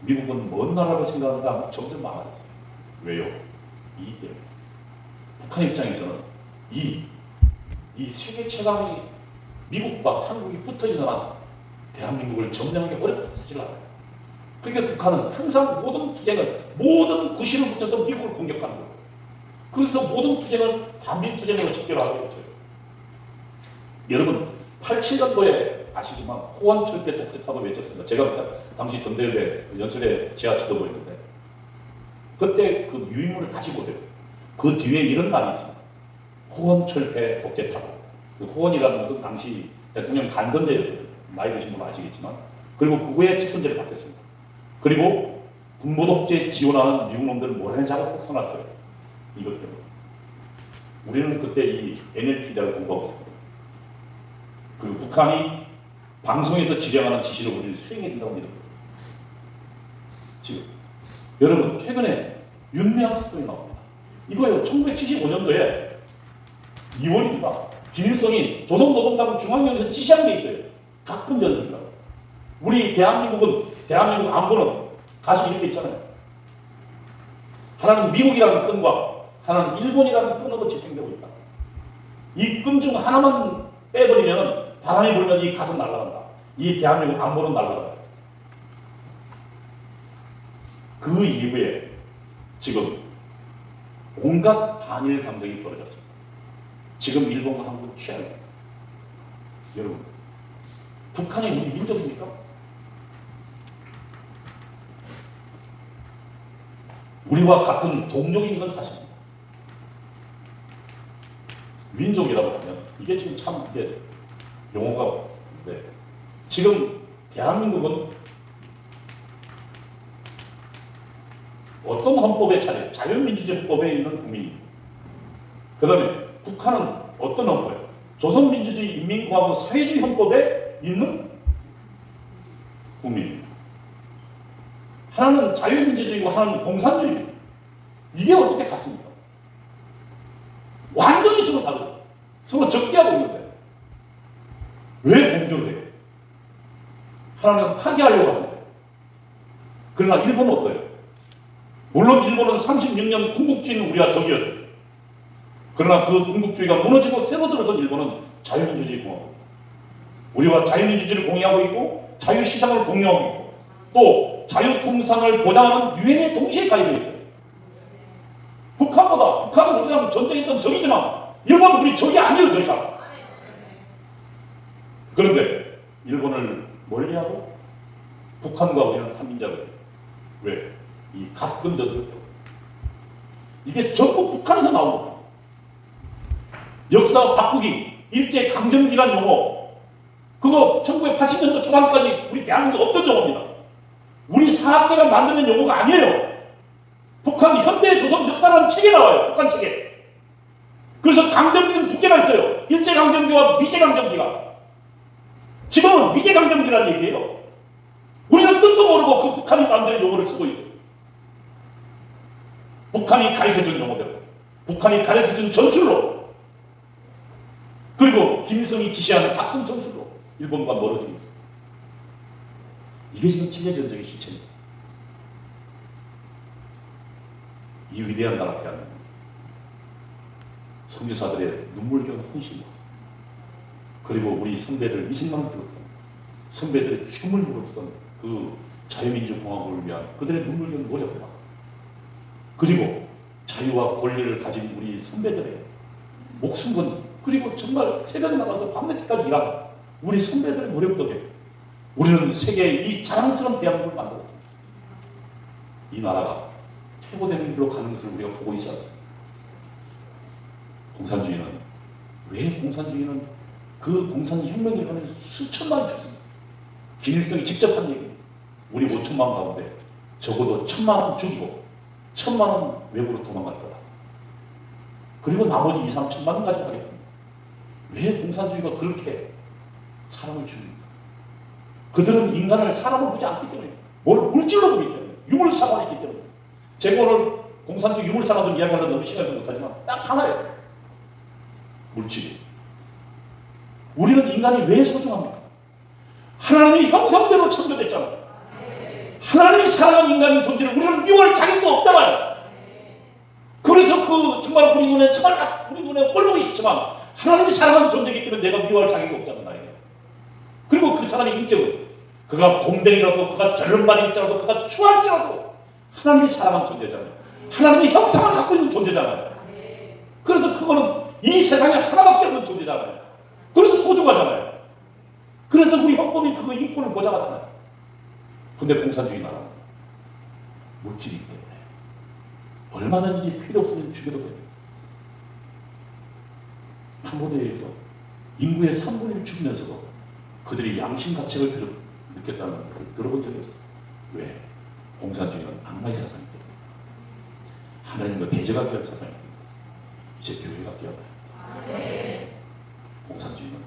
미국은 먼 나라로 생각하는 사람이 점점 많아졌어요. 왜요? 이기 때문에. 북한 입장에서는 이 세계 최강이 미국과 한국이 붙어 있는 한 대한민국을 점령하기 어렵다는 사실을 알아요. 그러니까 북한은 항상 모든 투쟁을, 모든 구실을 붙여서 미국을 공격하는 거예요. 그래서 모든 투쟁을 반미 투쟁으로 직결하게 되죠. 여러분 87년도에 아시지만 호원철폐 독재파도 외쳤습니다. 제가 당시 전대협의 연설에 지하 지도부였는데 그때 그 유인물을 다시 보세요. 그 뒤에 이런 말이 있습니다. 호원철폐 독재파도. 그 호원이라는 것은 당시 대통령 간선제였거든요. 나이 드신 분은 아시겠지만. 그리고 그 후에 직선제를 바뀌었습니다. 그리고 군부독재 지원하는 미국 놈들을 몰아내자고 꼭 써놨어요. 이것 때문에. 우리는 그때 이 NLP를 공부하고 있었거든요. 그리고 북한이 방송에서 지령하는 지시를 우리를 수행해야 된다고 믿었거든요. 지금 여러분 최근에 윤미향 사건이 나옵니다. 이거요. 1975년도에 2월입니다. 김일성이 조선노동당 중앙위원회에서 지시한 게 있어요. 가끔 전선이라고. 우리 대한민국 안보는 가시 이렇게 있잖아요. 하나는 미국이라는 끈과 하나는 일본이라는 끈으로 집행되고 있다. 이 끈 중 하나만 빼버리면 바람이 불면 이 가슴 날아간다. 이 대한민국 안보는 날아간다. 그 이후에 지금 온갖 반일 감정이 벌어졌습니다. 지금 일본과 한국 취합니다. 여러분, 북한이 우리 민족입니까? 우리와 같은 동족인 건 사실입니다. 민족이라고 하면 이게 지금 참 이게 용어가 있는데 지금 대한민국은 어떤 헌법에 차려? 자유민주주의 헌법에 있는 국민입니다. 그 다음에 북한은 어떤 헌법이에요? 조선민주주의 인민공화국 사회주의 헌법에 있는 국민입니다. 하나는 자유민주주의고 하나는 공산주의입니다. 이게 어떻게 같습니까? 완전히 서로 다르죠. 서로 적대하고 있는데 왜 공존해요? 하나는 파괴하려고 하는데 그러나 일본은 어때요? 물론 일본은 36년 군국주의는 우리가 적이었어요. 그러나 그 군국주의가 무너지고 새로 들어선 일본은 자유민주주의 공화국. 우리와 자유민주주의를 공유하고 있고 자유시장을 공유하고 있고 또 자유통상을 보장하는 유엔에 동시에 가입해 있어요. 북한은 우리랑 전쟁했던 적이지만 일본은 우리 적이 아니에요, 더 이상. 그런데 일본을 멀리하고 북한과 우리는 한민족이에요. 왜? 이 각근저들 이게 전부 북한에서 나온 겁니다. 역사 바꾸기, 일제강점기란 용어 그거 1980년도 초반까지 우리 대한민국에 없던 용어입니다. 우리 사학계가 만드는 용어가 아니에요. 북한 현대조선 역사라는 책에 나와요. 북한 책에. 그래서 강점기는 두 개가 있어요. 일제강점기와 미제강점기가. 지금은 미제강점기라는 얘기예요. 우리는 뜻도 모르고 그 북한이 만드는 용어를 쓰고 있어요. 북한이 가르쳐준 용어대로, 북한이 가르쳐준 전술로, 그리고 김일성이 지시하는 가끔 전술로 일본과 멀어지고 있어요. 이게 지금 침례전쟁의 실체입니다. 이 위대한 나라 대한민국, 선교사들의 눈물겨운 헌신, 그리고 우리 선배들 20만을 비롯한 선배들의 춤을 무릅쓴 그 자유민주공화국을 위한 그들의 눈물겨운 노력들, 그리고 자유와 권리를 가진 우리 선배들의 목숨 건, 그리고 정말 새벽 나가서 밤늦게까지 일한 우리 선배들의 노력 덕에 우리는 세계의 이 자랑스러운 대한민국을 만들었습니다. 이 나라가 퇴보되는 길로 가는 것을 우리가 보고 있지 않습니다. 공산주의는 그 공산혁명에 일어나는 수천만이 죽습니다. 김일성이 직접 한 얘기입니다. 우리 5천만 가운데 적어도 1,000만은 죽이고 1,000만은 외국으로 도망갈 거다. 그리고 나머지 2, 3천만은 가져가겠다. 왜 공산주의가 그렇게 사람을 죽입니까? 그들은 인간을 사람으로 보지 않기 때문에, 뭘 물질로 보기 때문에, 유물사가 있기 때문에. 제가 오늘 공산주의 유물사가들 이야기하려면 너무 시간이 못하지만 딱 하나예요. 물질. 우리는 인간이 왜 소중합니까? 하나님의 형상대로 창조됐잖아요. 하나님이 사랑한 인간의 존재를 우리는 미워할 자격도 없잖아요. 그래서 정말 우리 눈에 꼴보기 싫지만 하나님이 사랑하는 존재이기 때문에 내가 미워할 자격이 없잖아요. 그리고 그 사람의 인격은 그가 곰뱅이라도, 그가 절름발일지라도, 그가 추할지라도 하나님이 사랑하는 존재잖아요. 하나님의 형상을 갖고 있는 존재잖아요. 그래서 그거는 이 세상에 하나밖에 없는 존재잖아요. 그래서 소중하잖아요. 그래서 우리 헌법이 그 인권을 보장하잖아요. 근데 공산주의 나라는 물질이기 때문에 얼마든지 필요 없으면 죽여도 됩니다. 캄보디아에서 인구의 3분의 1 죽이면서도 그들이 양심 가책을 느꼈다는 걸 들어본 적이 없어요. 왜? 공산주의는 악마의 사상이기 때문에, 하나님과 대적하기 위한 사상이기 때문에. 이제 교회가 깨어나요. 공산주의는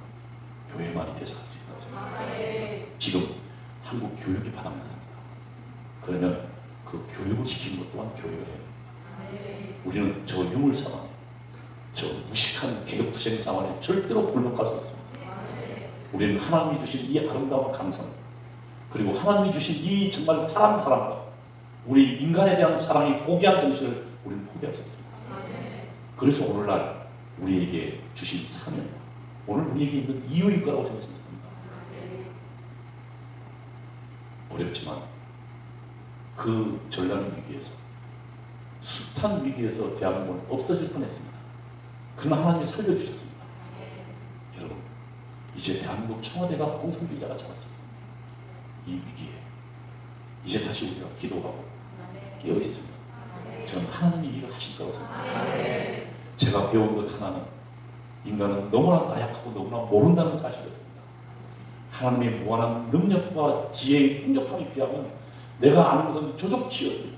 교회만이 대적할 수 있다고 생각합니다. 지금 한국 교육이 바닥났습니다. 그러면 그 교육을 시키는 것 또한 교회가 해야 됩니다. 우리는 저 유물 상황, 저 무식한 개혁투쟁 상황에 절대로 굴복할 수 없습니다. 우리는 하나님이 주신 이 아름다운 감성, 그리고 하나님이 주신 이 정말 사랑과 우리 인간에 대한 사랑이 고귀한 정신을 우리는 포기할 수 없습니다. 그래서 오늘날 우리에게 주신 사명, 오늘 우리에게 있는 이유일 거라고 저는 생각합니다. 어렵지만 그 전라는 위기에서, 숱한 위기에서 대한민국은 없어질 뻔했습니다. 그러나 하나님이 살려주셨습니다. 여러분, 이제 대한민국 청와대가 공산주의자가 잡았습니다. 이 위기에 이제 다시 우리가 기도하고 깨어있습니다. 저는 하나님이 일을 하실 거라고 생각합니다. 제가 배운 것 하나는, 인간은 너무나 나약하고 너무나 모른다는 사실이었습니다. 하나님의 무한한 능력과 지혜의 풍족함에 비하면 내가 아는 것은 조족치입니다.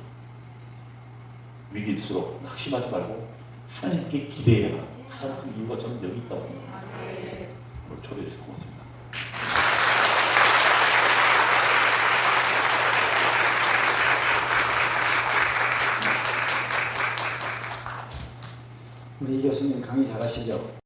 위기일수록 낙심하지 말고 하나님께 기대해야 하는 가장 큰 이유가 저는 여기 있다고 생각합니다. 오늘 초대해 주셔서 고맙습니다. 우리 이 교수님 강의 잘하시죠?